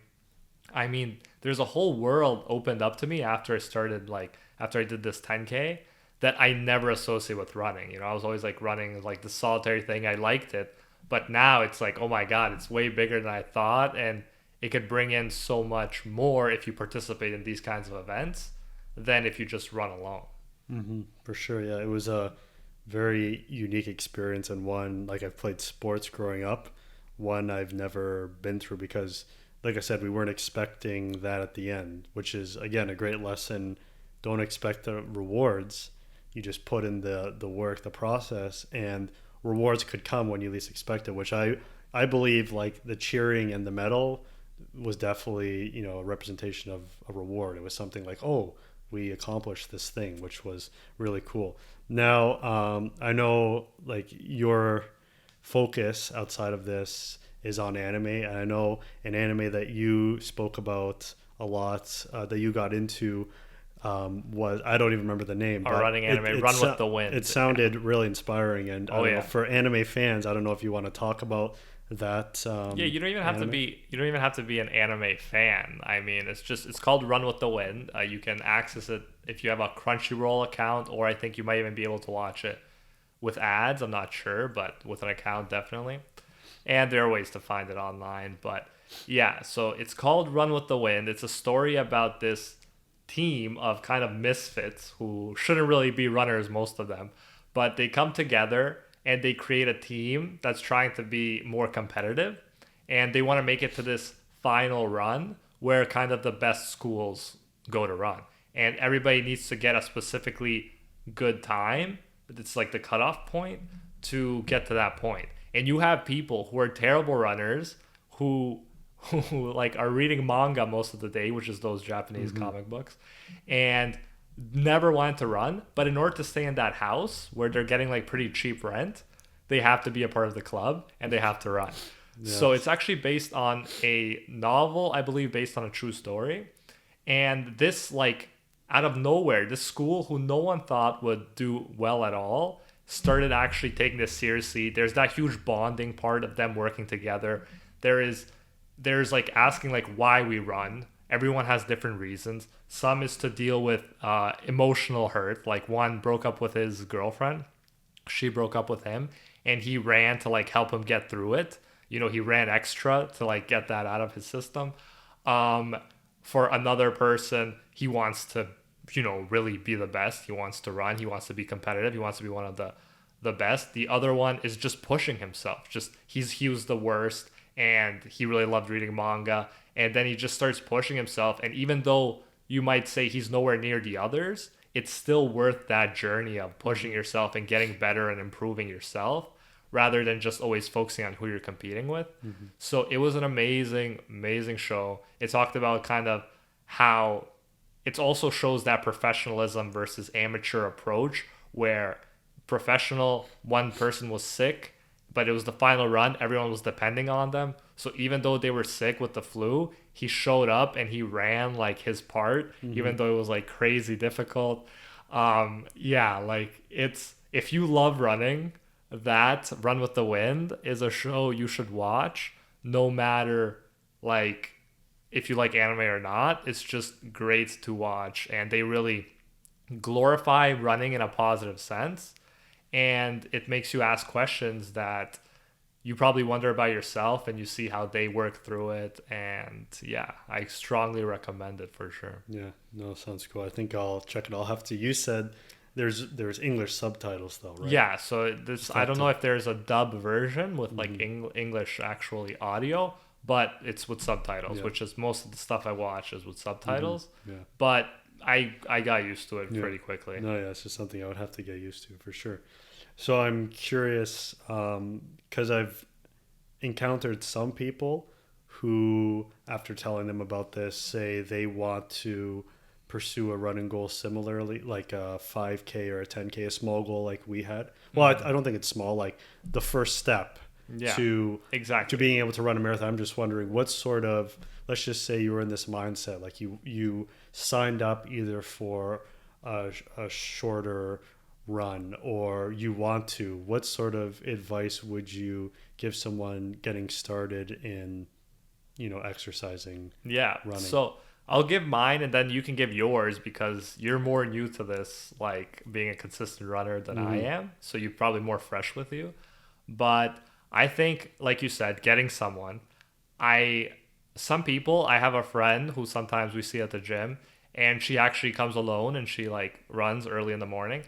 I mean, there's a whole world opened up to me after I did this 10K that I never associate with running. I was always like running like the solitary thing. I liked it. But now it's like, oh my God, it's way bigger than I thought. And it could bring in so much more if you participate in these kinds of events than if you just run alone. For sure. Yeah. It was a very unique experience, and one, like I've played sports growing up, one I've never been through because, like I said, we weren't expecting that at the end, which is, again, a great lesson. Don't expect the rewards. You just put in the work, the process, and rewards could come when you least expect it, which I believe like the cheering and the medal was definitely, a representation of a reward. It was something like, oh, we accomplished this thing, which was really cool. Now, I know like your focus outside of this is on anime, and I know an anime that you spoke about a lot, that you got into, was, I don't even remember the name. Our running anime, Run with the Wind. It sounded really inspiring, and I don't know, for anime fans, I don't know if you want to talk about that. You don't even have to be an anime fan. I mean, it's called Run with the Wind. You can access it if you have a Crunchyroll account, or I think you might even be able to watch it with ads. I'm not sure, but with an account, definitely. And there are ways to find it online. But yeah, so it's called Run with the Wind. It's a story about this team of kind of misfits who shouldn't really be runners, most of them, but they come together and they create a team that's trying to be more competitive, and they want to make it to this final run where kind of the best schools go to run, and everybody needs to get a specifically good time. It's like the cutoff point to get to that point. And you have people who are terrible runners who like are reading manga most of the day, which is those Japanese comic books, and never wanted to run. But in order to stay in that house where they're getting like pretty cheap rent, they have to be a part of the club and they have to run. Yes. So it's actually based on a novel, I believe, based on a true story. And this, like, out of nowhere, this school who no one thought would do well at all started actually taking this seriously. There's that huge bonding part of them working together. There's like asking like why we run. Everyone has different reasons. Some is to deal with emotional hurt. Like one broke up with his girlfriend. She broke up with him and he ran to like help him get through it. You know, he ran extra to like get that out of his system. For another person, he wants to, you know, really be the best. He wants to run. He wants to be competitive. He wants to be one of the best. The other one is just pushing himself. Just he was the worst, and he really loved reading manga. And then he just starts pushing himself. And even though you might say he's nowhere near the others, it's still worth that journey of pushing yourself and getting better and improving yourself, rather than just always focusing on who you're competing with. Mm-hmm. So it was an amazing, amazing show. It talked about kind of how it also shows that professionalism versus amateur approach, where professional, one person was sick, but it was the final run. Everyone was depending on them. So even though they were sick with the flu, he showed up and he ran like his part, even though it was like crazy difficult. Like it's, if you love running, that Run with the Wind is a show you should watch, no matter like if you like anime or not. It's just great to watch, and they really glorify running in a positive sense, and it makes you ask questions that you probably wonder about yourself, and you see how they work through it. And yeah, I strongly recommend it for sure. Yeah, no, sounds cool. I think I'll check it. I'll have to. You said there's English subtitles though, right? Yeah, so this, I don't know if there's a dub version with like English actually audio, but it's with subtitles, which is most of the stuff I watch is with subtitles. Yeah. But I got used to it pretty quickly. No, yeah, it's just something I would have to get used to for sure. So I'm curious, because I've encountered some people who, after telling them about this, say they want to pursue a running goal similarly, like a 5K or a 10K, a small goal like we had. Well, I don't think it's small, like the first step to being able to run a marathon. I'm just wondering what sort of, let's just say you were in this mindset, like you signed up either for a shorter run or you want to, what sort of advice would you give someone getting started in, exercising, running? So I'll give mine and then you can give yours, because you're more new to this, like being a consistent runner than I am. So you're probably more fresh with you. But I think, like you said, getting someone, some people, I have a friend who sometimes we see at the gym, and she actually comes alone and she like runs early in the morning.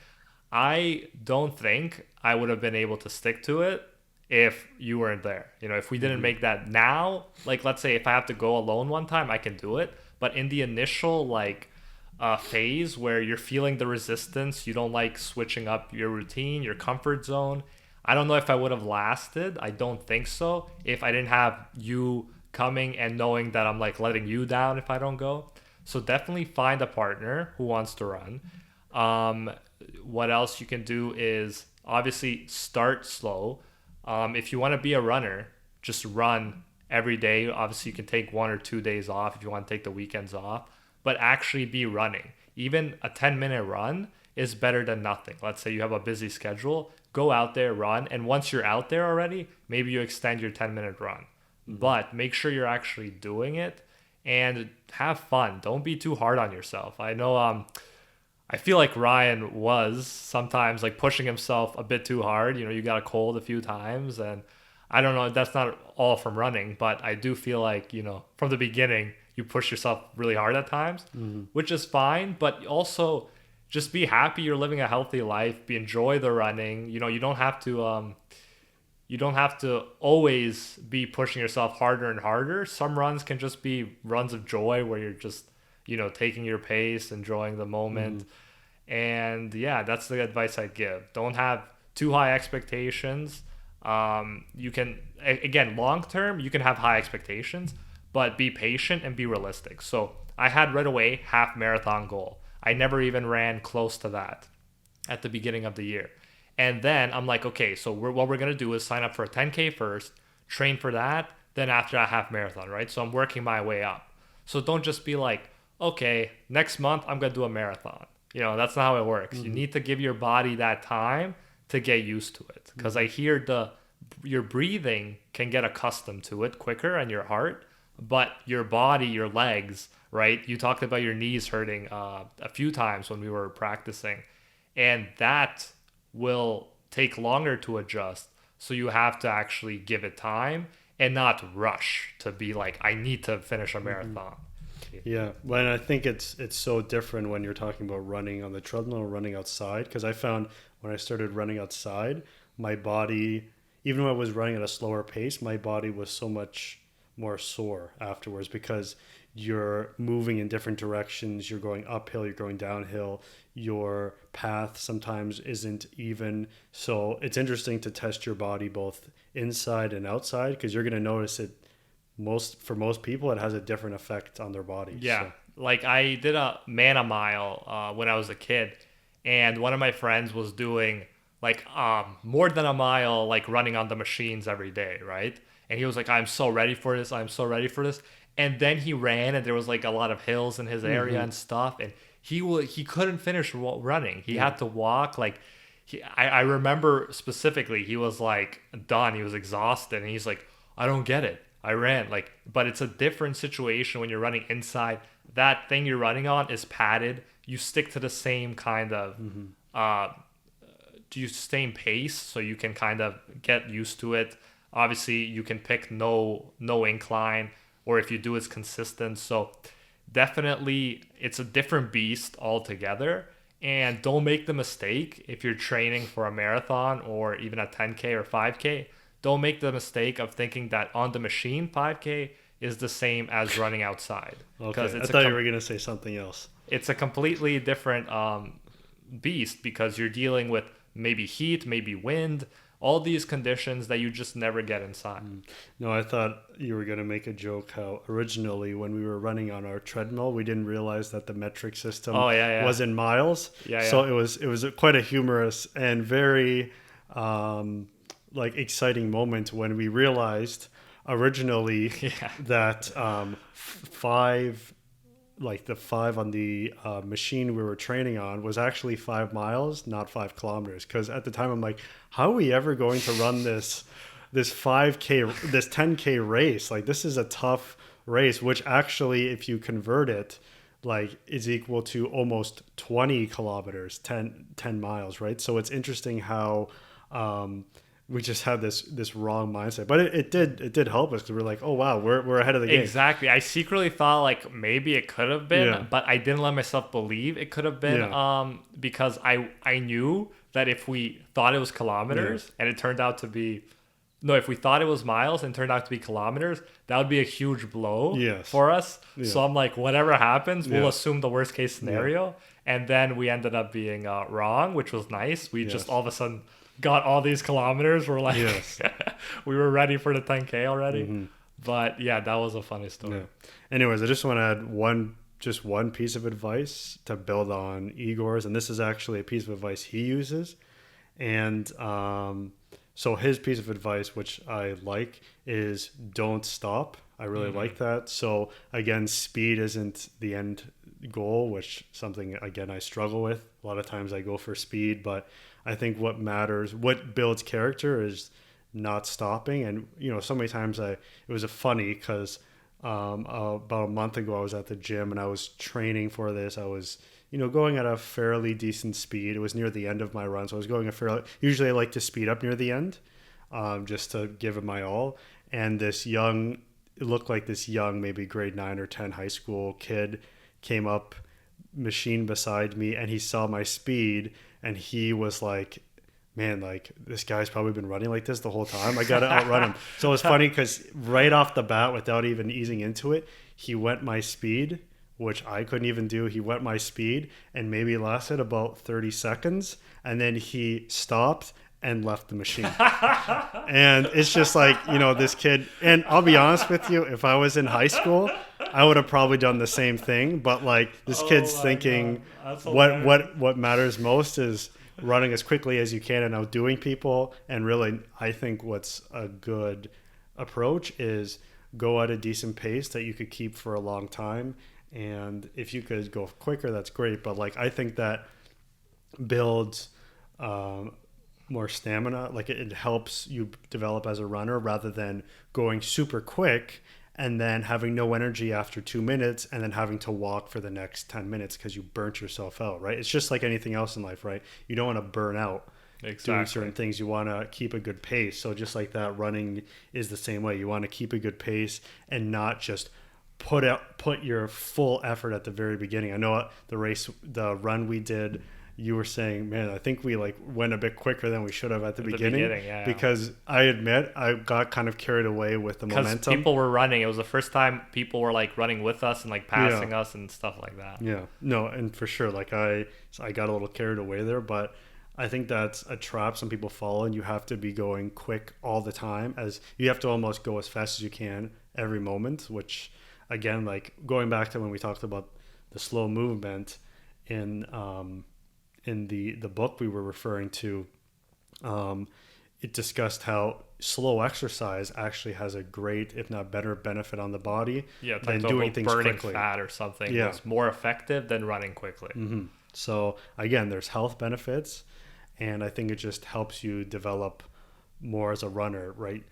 I don't think I would have been able to stick to it if you weren't there. If we didn't make that now, like let's say if I have to go alone one time, I can do it. But in the initial phase where you're feeling the resistance, you don't like switching up your routine, your comfort zone, I don't know if I would have lasted. I don't think so. If I didn't have you coming and knowing that I'm like letting you down if I don't go. So definitely find a partner who wants to run. What else you can do is obviously start slow. If you want to be a runner, just run every day. Obviously you can take 1 or 2 days off if you want to take the weekends off, but actually be running. Even a 10-minute run is better than nothing. Let's say you have a busy schedule, go out there, run. And once you're out there already, maybe you extend your 10-minute run, but make sure you're actually doing it and have fun. Don't be too hard on yourself. I know, I feel like Ryan was sometimes like pushing himself a bit too hard. You got a cold a few times, and I don't know, that's not all from running, but I do feel like, from the beginning, you push yourself really hard at times, which is fine. But also just be happy you're living a healthy life. Enjoy the running. You know, you don't have to always be pushing yourself harder and harder. Some runs can just be runs of joy where you're just, you know, taking your pace, enjoying the moment. And yeah, that's the advice I'd give. Don't have too high expectations. You can, again, long term, you can have high expectations, but be patient and be realistic. So I had right away half marathon goal. I never even ran close to that at the beginning of the year. And then I'm like, okay, so what we're going to do is sign up for a 10K first, train for that, then after a half marathon, right? So I'm working my way up. So don't just be like, okay, next month I'm going to do a marathon. You know, that's not how it works. You need to give your body that time to get used to it. Because I hear your breathing can get accustomed to it quicker and your heart, but your body, your legs, right? You talked about your knees hurting a few times when we were practicing, and that will take longer to adjust. So you have to actually give it time and not rush to be like, I need to finish a marathon. Yeah, well, I think it's so different when you're talking about running on the treadmill or running outside, because I found when I started running outside, my body, even when I was running at a slower pace, my body was so much more sore afterwards because you're moving in different directions. You're going uphill, you're going downhill. Your path sometimes isn't even. So it's interesting to test your body both inside and outside, because you're going to notice it. For most people, it has a different effect on their body. Yeah, like I did a mile when I was a kid, and one of my friends was doing like more than a mile, like running on the machines every day, right? And he was like, I'm so ready for this. I'm so ready for this. And then he ran, and there was like a lot of hills in his area and stuff, and he couldn't finish running. He had to walk. Like I remember specifically, he was like done. He was exhausted, and he's like, I don't get it. I ran, like, but it's a different situation when you're running inside. That thing you're running on is padded. You stick to the same kind of same pace, so you can kind of get used to it. Obviously, you can pick no incline, or if you do, it's consistent. So definitely, it's a different beast altogether. And don't make the mistake if you're training for a marathon or even a 10K or 5K. Don't make the mistake of thinking that on the machine 5K is the same as running outside. Okay, I thought you were going to say something else. It's a completely different beast, because you're dealing with maybe heat, maybe wind, all these conditions that you just never get inside. No, I thought you were going to make a joke how originally when we were running on our treadmill, we didn't realize that the metric system was in miles. So it was quite a humorous and very... like exciting moment when we realized originally that the 5 on the machine we were training on was actually 5 miles, not 5 kilometers. Because at the time I'm like, how are we ever going to run this 5K, this 10K race? Like, this is a tough race, which actually, if you convert it, like is equal to almost 20 kilometers, 10 miles, right? So it's interesting how we just had this wrong mindset, but it did help us, because we're like, oh wow, we're ahead of the game. Exactly. I secretly thought like maybe it could have been, but I didn't let myself believe it could have been, because I knew that if we thought it was kilometers and it turned out to be if we thought it was miles and turned out to be kilometers, that would be a huge blow for us. So I'm like, whatever happens, we'll assume the worst case scenario, and then we ended up being wrong, which was nice. We just all of a sudden got all these kilometers. We're like, we were ready for the 10K already. But yeah, that was a funny story. Anyways, I just want to add one piece of advice to build on Igor's, and this is actually a piece of advice he uses. And so his piece of advice, which I like, is don't stop. I really like that. So again, speed isn't the end goal, which something again I struggle with. A lot of times I go for speed, but I think what matters, what builds character, is not stopping. And so many times it was funny because about a month ago I was at the gym and I was training for this. I was going at a fairly decent speed. It was near the end of my run, so I was going usually I like to speed up near the end, just to give it my all. And this young it looked like this young, maybe grade 9 or 10 high school kid came up machine beside me, and he saw my speed, and he was like, man, like this guy's probably been running like this the whole time. I got to outrun him. So it was funny because right off the bat, without even easing into it, he went my speed, which I couldn't even do. He went my speed and maybe lasted about 30 seconds. And then he stopped and left the machine. And it's just like, you know, this kid, and I'll be honest with you, if I was in high school, I would have probably done the same thing. But like this kid's thinking what matters most is running as quickly as you can and outdoing people. And really, I think what's a good approach is go at a decent pace that you could keep for a long time. And if you could go quicker, that's great. But like, I think that builds more stamina. Like it helps you develop as a runner rather than going super quick and then having no energy after 2 minutes and then having to walk for the next 10 minutes because you burnt yourself out, right? It's just like anything else in life, right? You don't want to burn out doing certain things. You want to keep a good pace. So just like that, running is the same way. You want to keep a good pace and not just put your full effort at the very beginning. I know the run we did, you were saying, man, I think we like went a bit quicker than we should have at the beginning yeah. Because I admit I got kind of carried away with the momentum. Because people were running. It was the first time people were like running with us and like passing us and stuff like that. Yeah, no, and for sure, like I got a little carried away there, but I think that's a trap some people fall in. You have to be going quick all the time, as you have to almost go as fast as you can every moment, which again, like going back to when we talked about the slow movement in the book we were referring to, it discussed how slow exercise actually has a great, if not better, benefit on the body than doing things burning quickly. Fat or something is more effective than running quickly. Mm-hmm. So again, there's health benefits, and I think it just helps you develop more as a runner, right?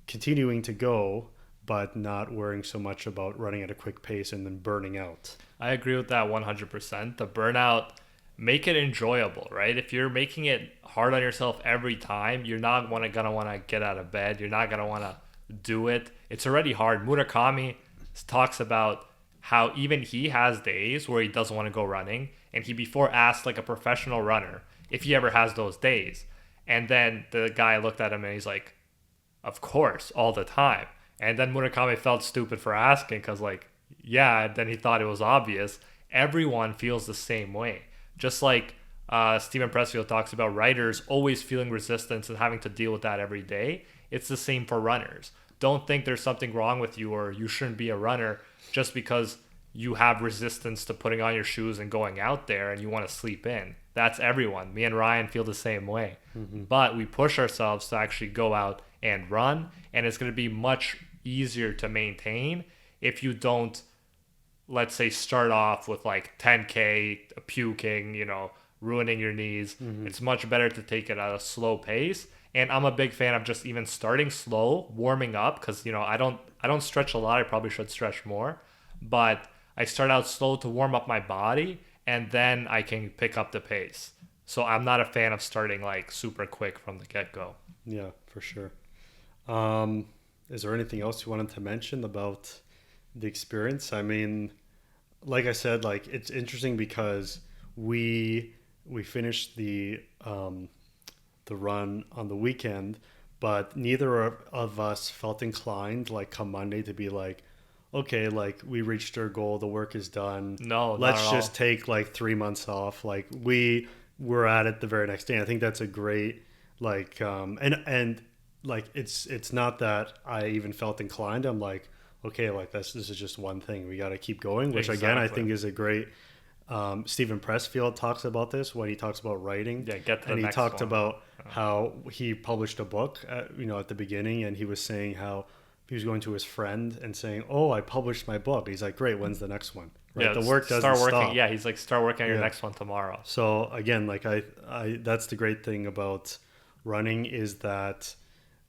Continuing to go, but not worrying so much about running at a quick pace and then burning out. I agree with that 100%. The burnout, make it enjoyable, right? If you're making it hard on yourself every time, you're not gonna want to get out of bed. You're not gonna want to do it. It's already hard. Murakami talks about how even he has days where he doesn't want to go running, and he before asked like a professional runner if he ever has those days, and then the guy looked at him and he's like, "Of course, all the time." And then Murakami felt stupid for asking because like, yeah, then he thought it was obvious. Everyone feels the same way. Just like Stephen Pressfield talks about writers always feeling resistance and having to deal with that every day. It's the same for runners. Don't think there's something wrong with you or you shouldn't be a runner just because you have resistance to putting on your shoes and going out there and you want to sleep in. That's everyone. Me and Ryan feel the same way. Mm-hmm. But we push ourselves to actually go out and run, and it's going to be much easier to maintain if you don't, let's say, start off with like 10K, puking, ruining your knees. Mm-hmm. It's much better to take it at a slow pace. And I'm a big fan of just even starting slow, warming up, because I don't stretch a lot. I probably should stretch more, but I start out slow to warm up my body, and then I can pick up the pace. So I'm not a fan of starting like super quick from the get-go. Yeah, for sure. Is there anything else you wanted to mention about the experience? I mean, like I said, like it's interesting because we finished the run on the weekend, but neither of us felt inclined like come Monday to be like, okay, like we reached our goal, the work is done. No, let's just take like 3 months off. Like we were at it the very next day. I think that's a great like and like it's not that I even felt inclined. I'm like, okay, like this is just one thing. We got to keep going, which again I think is a great. Stephen Pressfield talks about this when he talks about writing. Yeah, get to and the he next talked one. about how he published a book, at the beginning, and he was saying how he was going to his friend and saying, "Oh, I published my book." He's like, "Great, when's the next one?" Right? Yeah, the work doesn't stop. Yeah, he's like, start working on your next one tomorrow. So again, like I that's the great thing about running is that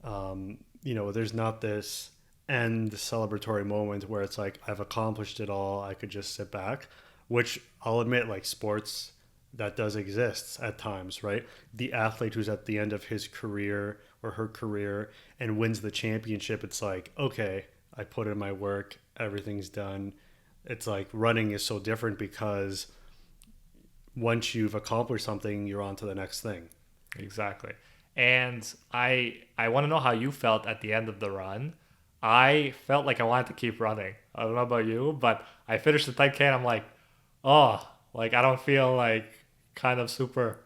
there's not this end celebratory moment where it's like I've accomplished it all. I could just sit back, which I'll admit, like sports, that does exist at times, right? The athlete who's at the end of his career or her career and wins the championship, it's like, okay, I put in my work, everything's done. It's like running is so different because once you've accomplished something, you're on to the next thing. Exactly. And I want to know how you felt at the end of the run. I felt like I wanted to keep running. I don't know about you, but I finished the 10K and I'm like, oh, like I don't feel like kind of super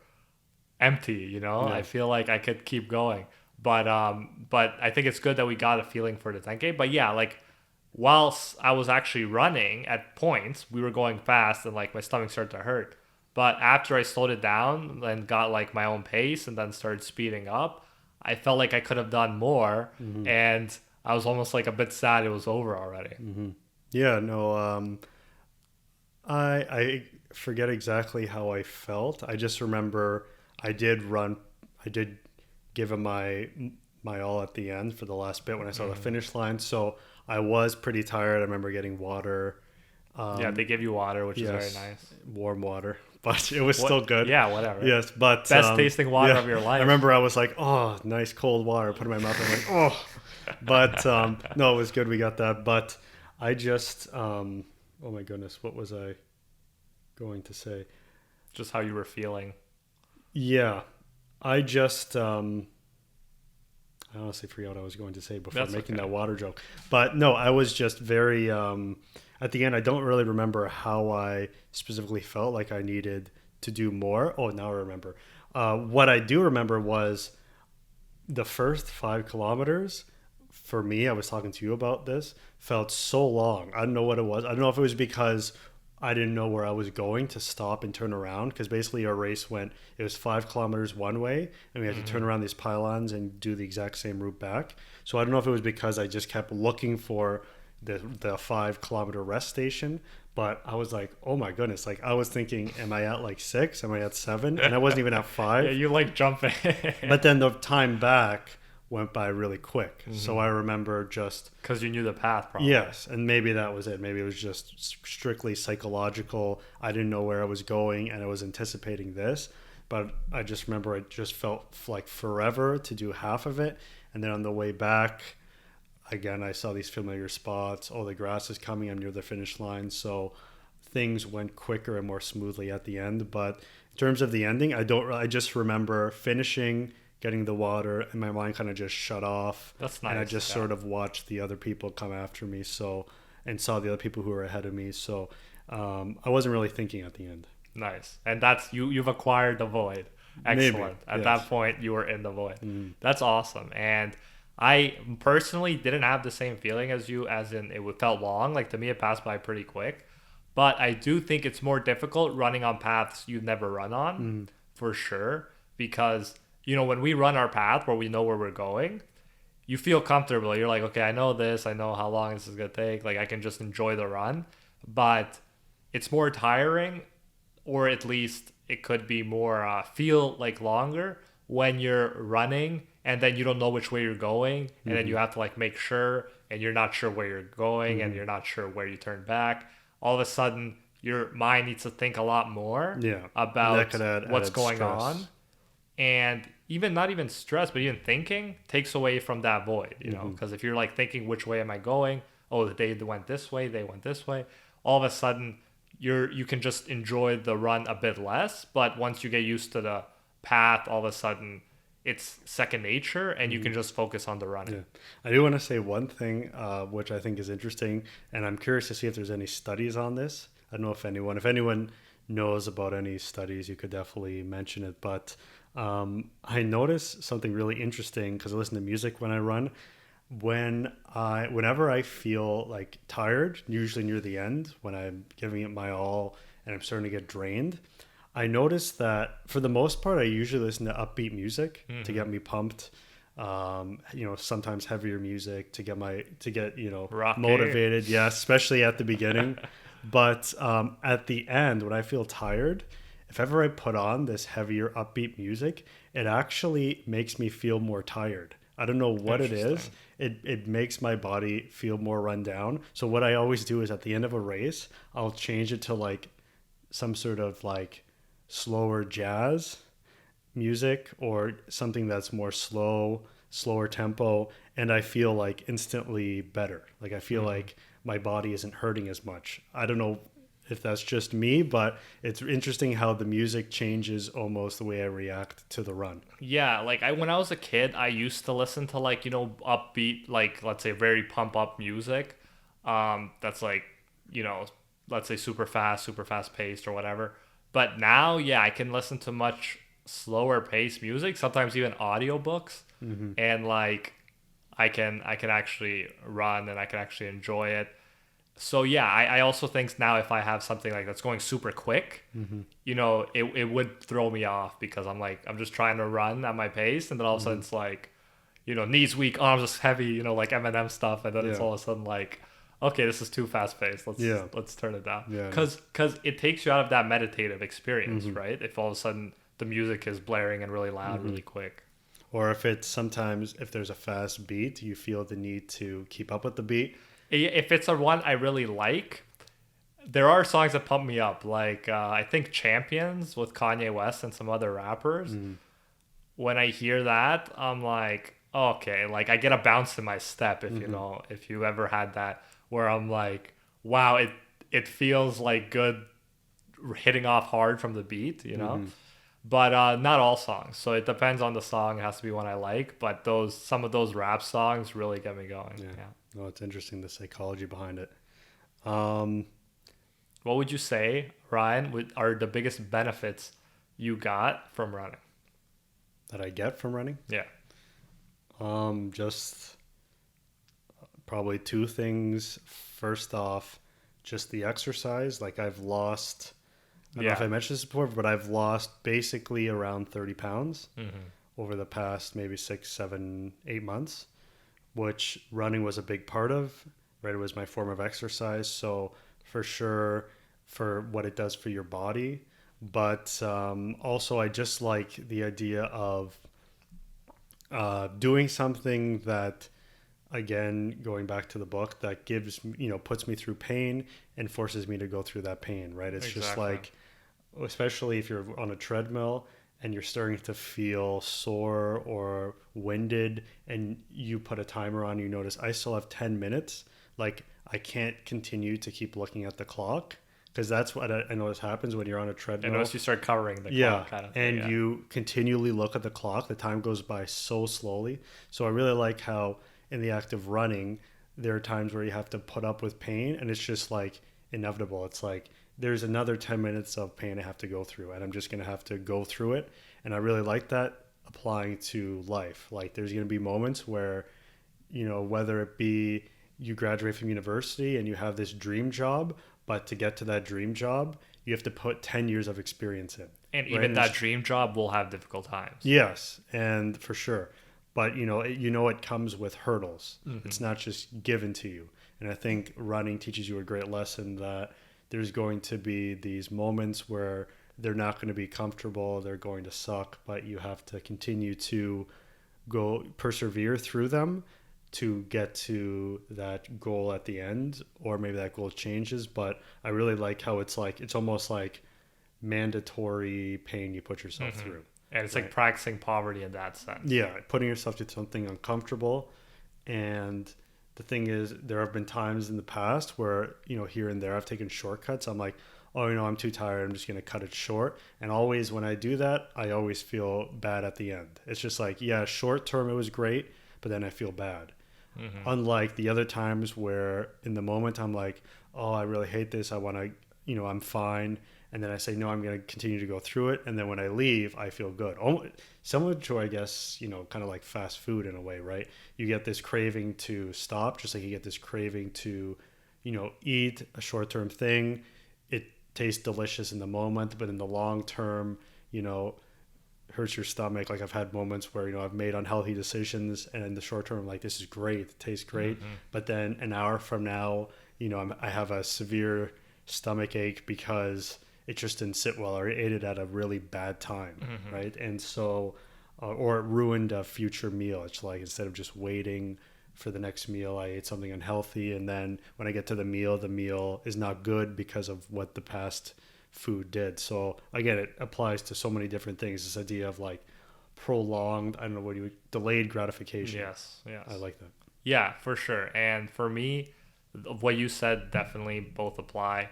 empty, you know? Yeah. I feel like I could keep going. But I think it's good that we got a feeling for the 10K. But yeah, like whilst I was actually running at points, we were going fast and like my stomach started to hurt. But after I slowed it down and got like my own pace and then started speeding up, I felt like I could have done more. And I was almost like a bit sad it was over already. Yeah, no, I forget exactly how I felt. I just remember I did give him my all at the end for the last bit when I saw the finish line. So I was pretty tired. I remember getting water. Yeah, they give you water, which is very nice. Warm water, but it was still good. Yeah, whatever. Yes, but best tasting water of your life. I remember I was like, oh, nice cold water. Put it in my mouth. I'm like, oh, but no, it was good. We got that. But I just, oh my goodness, what was I going to say? Just how you were feeling. Yeah, I just, I honestly forgot what I was going to say before making that water joke. But no, I was just very, at the end, I don't really remember how I specifically felt like I needed to do more. Oh, now I remember. What I do remember was the first 5 kilometers, for me, I was talking to you about this, felt so long. I don't know what it was. I don't know if it was because I didn't know where I was going to stop and turn around, because basically our race it was 5 kilometers one way and we had to turn around these pylons and do the exact same route back. So I don't know if it was because I just kept looking for the 5 kilometer rest station, but I was like, oh my goodness, like I was thinking, am I at like 6? Am I at 7? And I wasn't even at 5. Yeah, you like jumping. But then the time back went by really quick. So I remember just... Because you knew the path, probably. Yes, and maybe that was it. Maybe it was just strictly psychological. I didn't know where I was going, and I was anticipating this. But I just remember it just felt like forever to do half of it. And then on the way back, again, I saw these familiar spots. Oh, the grass is coming. I'm near the finish line. So things went quicker and more smoothly at the end. But in terms of the ending, I just remember finishing, getting the water, and my mind kind of just shut off. That's nice. And I just sort of watched the other people come after me, and saw the other people who were ahead of me. So I wasn't really thinking at the end. Nice. And that's you've acquired the void. Excellent. Maybe, At yes. that point, you were in the void. That's awesome. And I personally didn't have the same feeling as you, as in it felt long. Like to me, it passed by pretty quick. But I do think it's more difficult running on paths you've never run on, for sure. Because, you know, when we run our path where we know where we're going, you feel comfortable. You're like, okay, I know this. I know how long this is going to take. Like, I can just enjoy the run. But it's more tiring, or at least it could be more feel like longer when you're running and then you don't know which way you're going, and then you have to like make sure, and you're not sure where you're going, and you're not sure where you turn back. All of a sudden, your mind needs to think a lot more about what's going on. And even not even stress, but even thinking takes away from that void, you know, because if you're like thinking, which way am I going? Oh, they went this way, they went this way. All of a sudden, you can just enjoy the run a bit less. But once you get used to the path, all of a sudden it's second nature, and you can just focus on the running. Yeah. I do want to say one thing, which I think is interesting, and I'm curious to see if there's any studies on this. I don't know if anyone knows about any studies, you could definitely mention it. But I noticed something really interesting because I listen to music when I run. Whenever I feel like tired, usually near the end, when I'm giving it my all and I'm starting to get drained, I notice that for the most part, I usually listen to upbeat music to get me pumped. Sometimes heavier music to get Rocky. motivated. Yes, especially at the beginning. But at the end, when I feel tired, if ever I put on this heavier upbeat music, it actually makes me feel more tired. I don't know what it is. It makes my body feel more run down. So what I always do is at the end of a race, I'll change it to like some sort of like slower jazz music or something that's more slower tempo. and I feel like instantly better. Like I feel like my body isn't hurting as much. I don't know if that's just me, but it's interesting how the music changes almost the way I react to the run. Yeah, like when I was a kid, I used to listen to like, upbeat, like let's say very pump up music. That's like, let's say super fast paced or whatever. But now, yeah, I can listen to much slower paced music, sometimes even audiobooks. And like I can actually run and I can actually enjoy it. So yeah, I also think now if I have something like that's going super quick, it would throw me off because I'm just trying to run at my pace, and then all of a sudden it's like, knees weak, arms just heavy, like Eminem stuff, and then it's all of a sudden like, okay, this is too fast paced. Let's turn it down. Yeah. Because it takes you out of that meditative experience, right? If all of a sudden the music is blaring and really loud, really quick. Or if there's a fast beat, you feel the need to keep up with the beat. If it's a one I really like, there are songs that pump me up. Like I think Champions with Kanye West and some other rappers. When I hear that, I'm like, okay, like I get a bounce in my step. If you ever had that, where I'm like, wow, it feels like good hitting off hard from the beat, But not all songs. So it depends on the song. It has to be one I like. But some of those rap songs really get me going. Yeah. No, it's interesting, the psychology behind it. What would you say, Ryan, are the biggest benefits you got from running? That I get from running? Yeah. Just probably two things. First off, just the exercise. Like I've lost, I don't know if I mentioned this before, but I've lost basically around 30 pounds over the past maybe 6, 7, 8 months, which running was a big part of, right? It was my form of exercise. So for sure, for what it does for your body. But also I just like the idea of doing something that, again, going back to the book, that gives, puts me through pain and forces me to go through that pain, right? It's just like, especially if you're on a treadmill and you're starting to feel sore or winded and you put a timer on, you notice I still have 10 minutes. Like I can't continue to keep looking at the clock, because that's what I notice happens when you're on a treadmill. I notice you start covering the clock kind of thing. And you continually look at the clock. The time goes by so slowly. So I really like how in the act of running, there are times where you have to put up with pain, and it's just like inevitable. It's like there's another 10 minutes of pain I have to go through, and I'm just going to have to go through it. And I really like that applying to life. Like there's going to be moments where, whether it be you graduate from university and you have this dream job, but to get to that dream job, you have to put 10 years of experience in. And even that dream job will have difficult times. Yes, and for sure. But, it comes with hurdles. It's not just given to you. And I think running teaches you a great lesson that there's going to be these moments where they're not going to be comfortable, they're going to suck, but you have to continue to persevere through them to get to that goal at the end, or maybe that goal changes. But I really like how it's almost like mandatory pain you put yourself through. And it's like practicing poverty in that sense. Yeah, putting yourself to something uncomfortable. And the thing is, there have been times in the past where, here and there I've taken shortcuts. I'm like, oh, I'm too tired, I'm just going to cut it short. And always when I do that, I always feel bad at the end. It's just like, yeah, short term it was great, but then I feel bad. Unlike the other times where in the moment I'm like, oh, I really hate this, I want to, I'm fine. And then I say, no, I'm going to continue to go through it. And then when I leave, I feel good. Similar to, I guess, kind of like fast food in a way, right? You get this craving to stop, just like you get this craving to, eat a short-term thing. It tastes delicious in the moment, but in the long term, hurts your stomach. Like I've had moments where, I've made unhealthy decisions, and in the short term, I'm like, this is great, it tastes great. But then an hour from now, I have a severe stomach ache because it just didn't sit well, or I ate it at a really bad time, right? And so, or it ruined a future meal. It's like, instead of just waiting for the next meal, I ate something unhealthy. And then when I get to the meal is not good because of what the past food did. So again, it applies to so many different things. This idea of like prolonged, I don't know, delayed gratification. Yes. I like that. Yeah, for sure. And for me, what you said definitely both apply.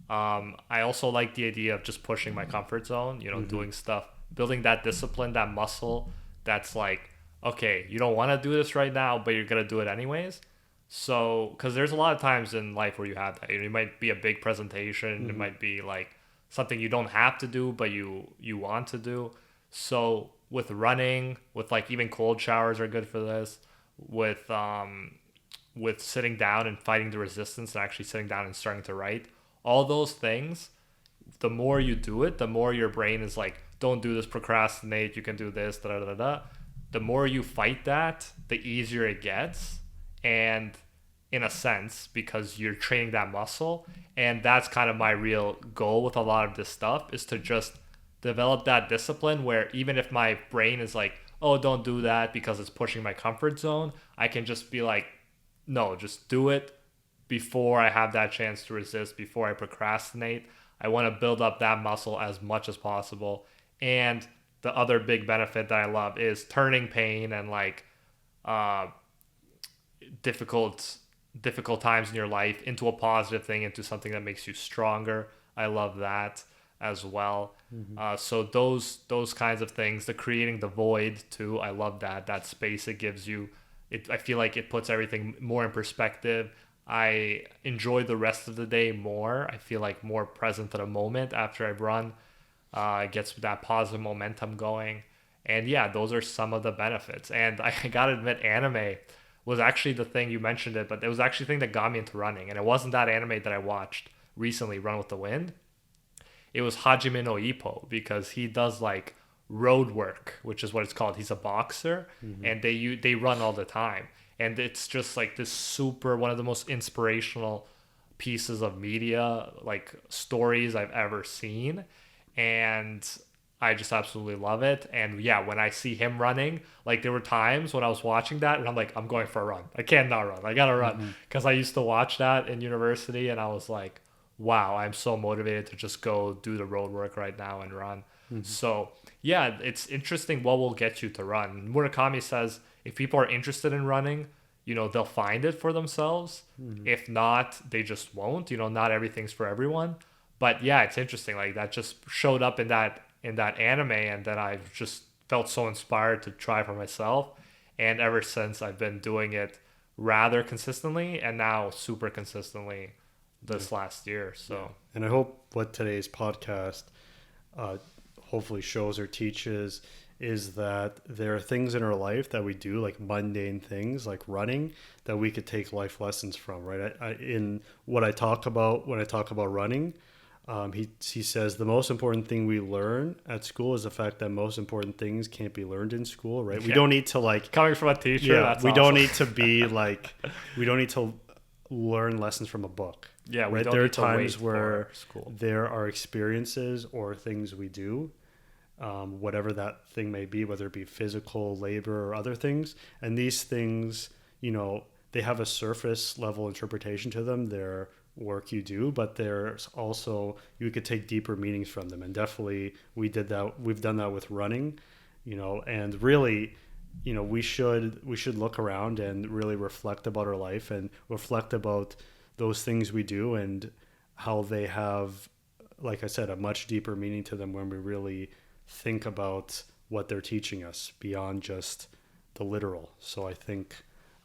I also like the idea of just pushing my comfort zone, doing stuff, building that discipline, that muscle that's like, okay, you don't want to do this right now, but you're going to do it anyways. So, because there's a lot of times in life where you have that. It might be a big presentation. It might be like something you don't have to do, but you want to do. So with running, with like even cold showers are good for this. With sitting down and fighting the resistance and actually sitting down and starting to write, all those things, the more you do it, the more your brain is like, don't do this, procrastinate, you can do this, da da da da. The more you fight that, the easier it gets. And in a sense, because you're training that muscle, and that's kind of my real goal with a lot of this stuff, is to just develop that discipline where even if my brain is like, oh, don't do that because it's pushing my comfort zone, I can just be like, no, just do it before I have that chance to resist, before I procrastinate. I want to build up that muscle as much as possible. And the other big benefit that I love is turning pain and like difficult times in your life into a positive thing, into something that makes you stronger. I love that as well. So those kinds of things, the creating the void too, I love that space it gives you. I feel like it puts everything more in perspective. I enjoy the rest of the day more. I feel like more present at a moment after I've run. It gets that positive momentum going. And yeah, those are some of the benefits. And I gotta admit, anime was actually the thing, you mentioned it, but it was actually the thing that got me into running. And it wasn't that anime that I watched recently, Run with the Wind. It was Hajime no Ippo, because he does like road work, which is what it's called. He's a boxer, and they run all the time. And it's just like this one of the most inspirational pieces of media, like stories I've ever seen. And I just absolutely love it. And yeah, when I see him running, like there were times when I was watching that and I'm like, I'm going for a run. I can't not run. I gotta run. Because I used to watch that in university and I was like, wow, I'm so motivated to just go do the road work right now and run. So yeah, it's interesting what will get you to run. Murakami says if people are interested in running, they'll find it for themselves. If not, they just won't. Not everything's for everyone. But yeah, it's interesting. Like that just showed up in that anime, and then I've just felt so inspired to try for myself. And ever since, I've been doing it rather consistently, and now super consistently this last year. So, and I hope what today's podcast hopefully shows or teaches is that there are things in our life that we do, like mundane things like running, that we could take life lessons from, right? In what I talk about when I talk about running, he says the most important thing we learn at school is the fact that most important things can't be learned in school, right? We don't need to like... Coming from a teacher, that's we awesome. don't need to be like... We don't need to learn lessons from a book. Yeah, right? There are times where there are experiences or things we do, whatever that thing may be, whether it be physical, labor, or other things. And these things, they have a surface level interpretation to them. They're work you do, but there's also, you could take deeper meanings from them. And definitely we've done that with running, and really, we should look around and really reflect about our life and reflect about those things we do and how they have, like I said, a much deeper meaning to them when we really think about what they're teaching us beyond just the literal. So I think,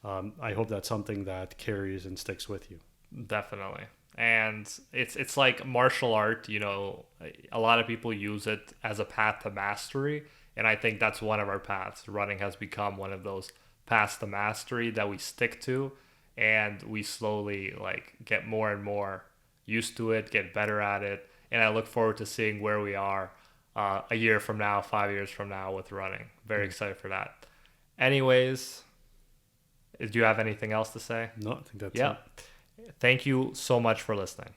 I hope that's something that carries and sticks with you. Definitely. And it's like martial art, a lot of people use it as a path to mastery. And I think that's one of our paths. Running has become one of those paths to mastery that we stick to. And we slowly get more and more used to it, get better at it. And I look forward to seeing where we are a year from now, 5 years from now with running. Very excited for that. Anyways, do you have anything else to say? No, I think that's it. Thank you so much for listening.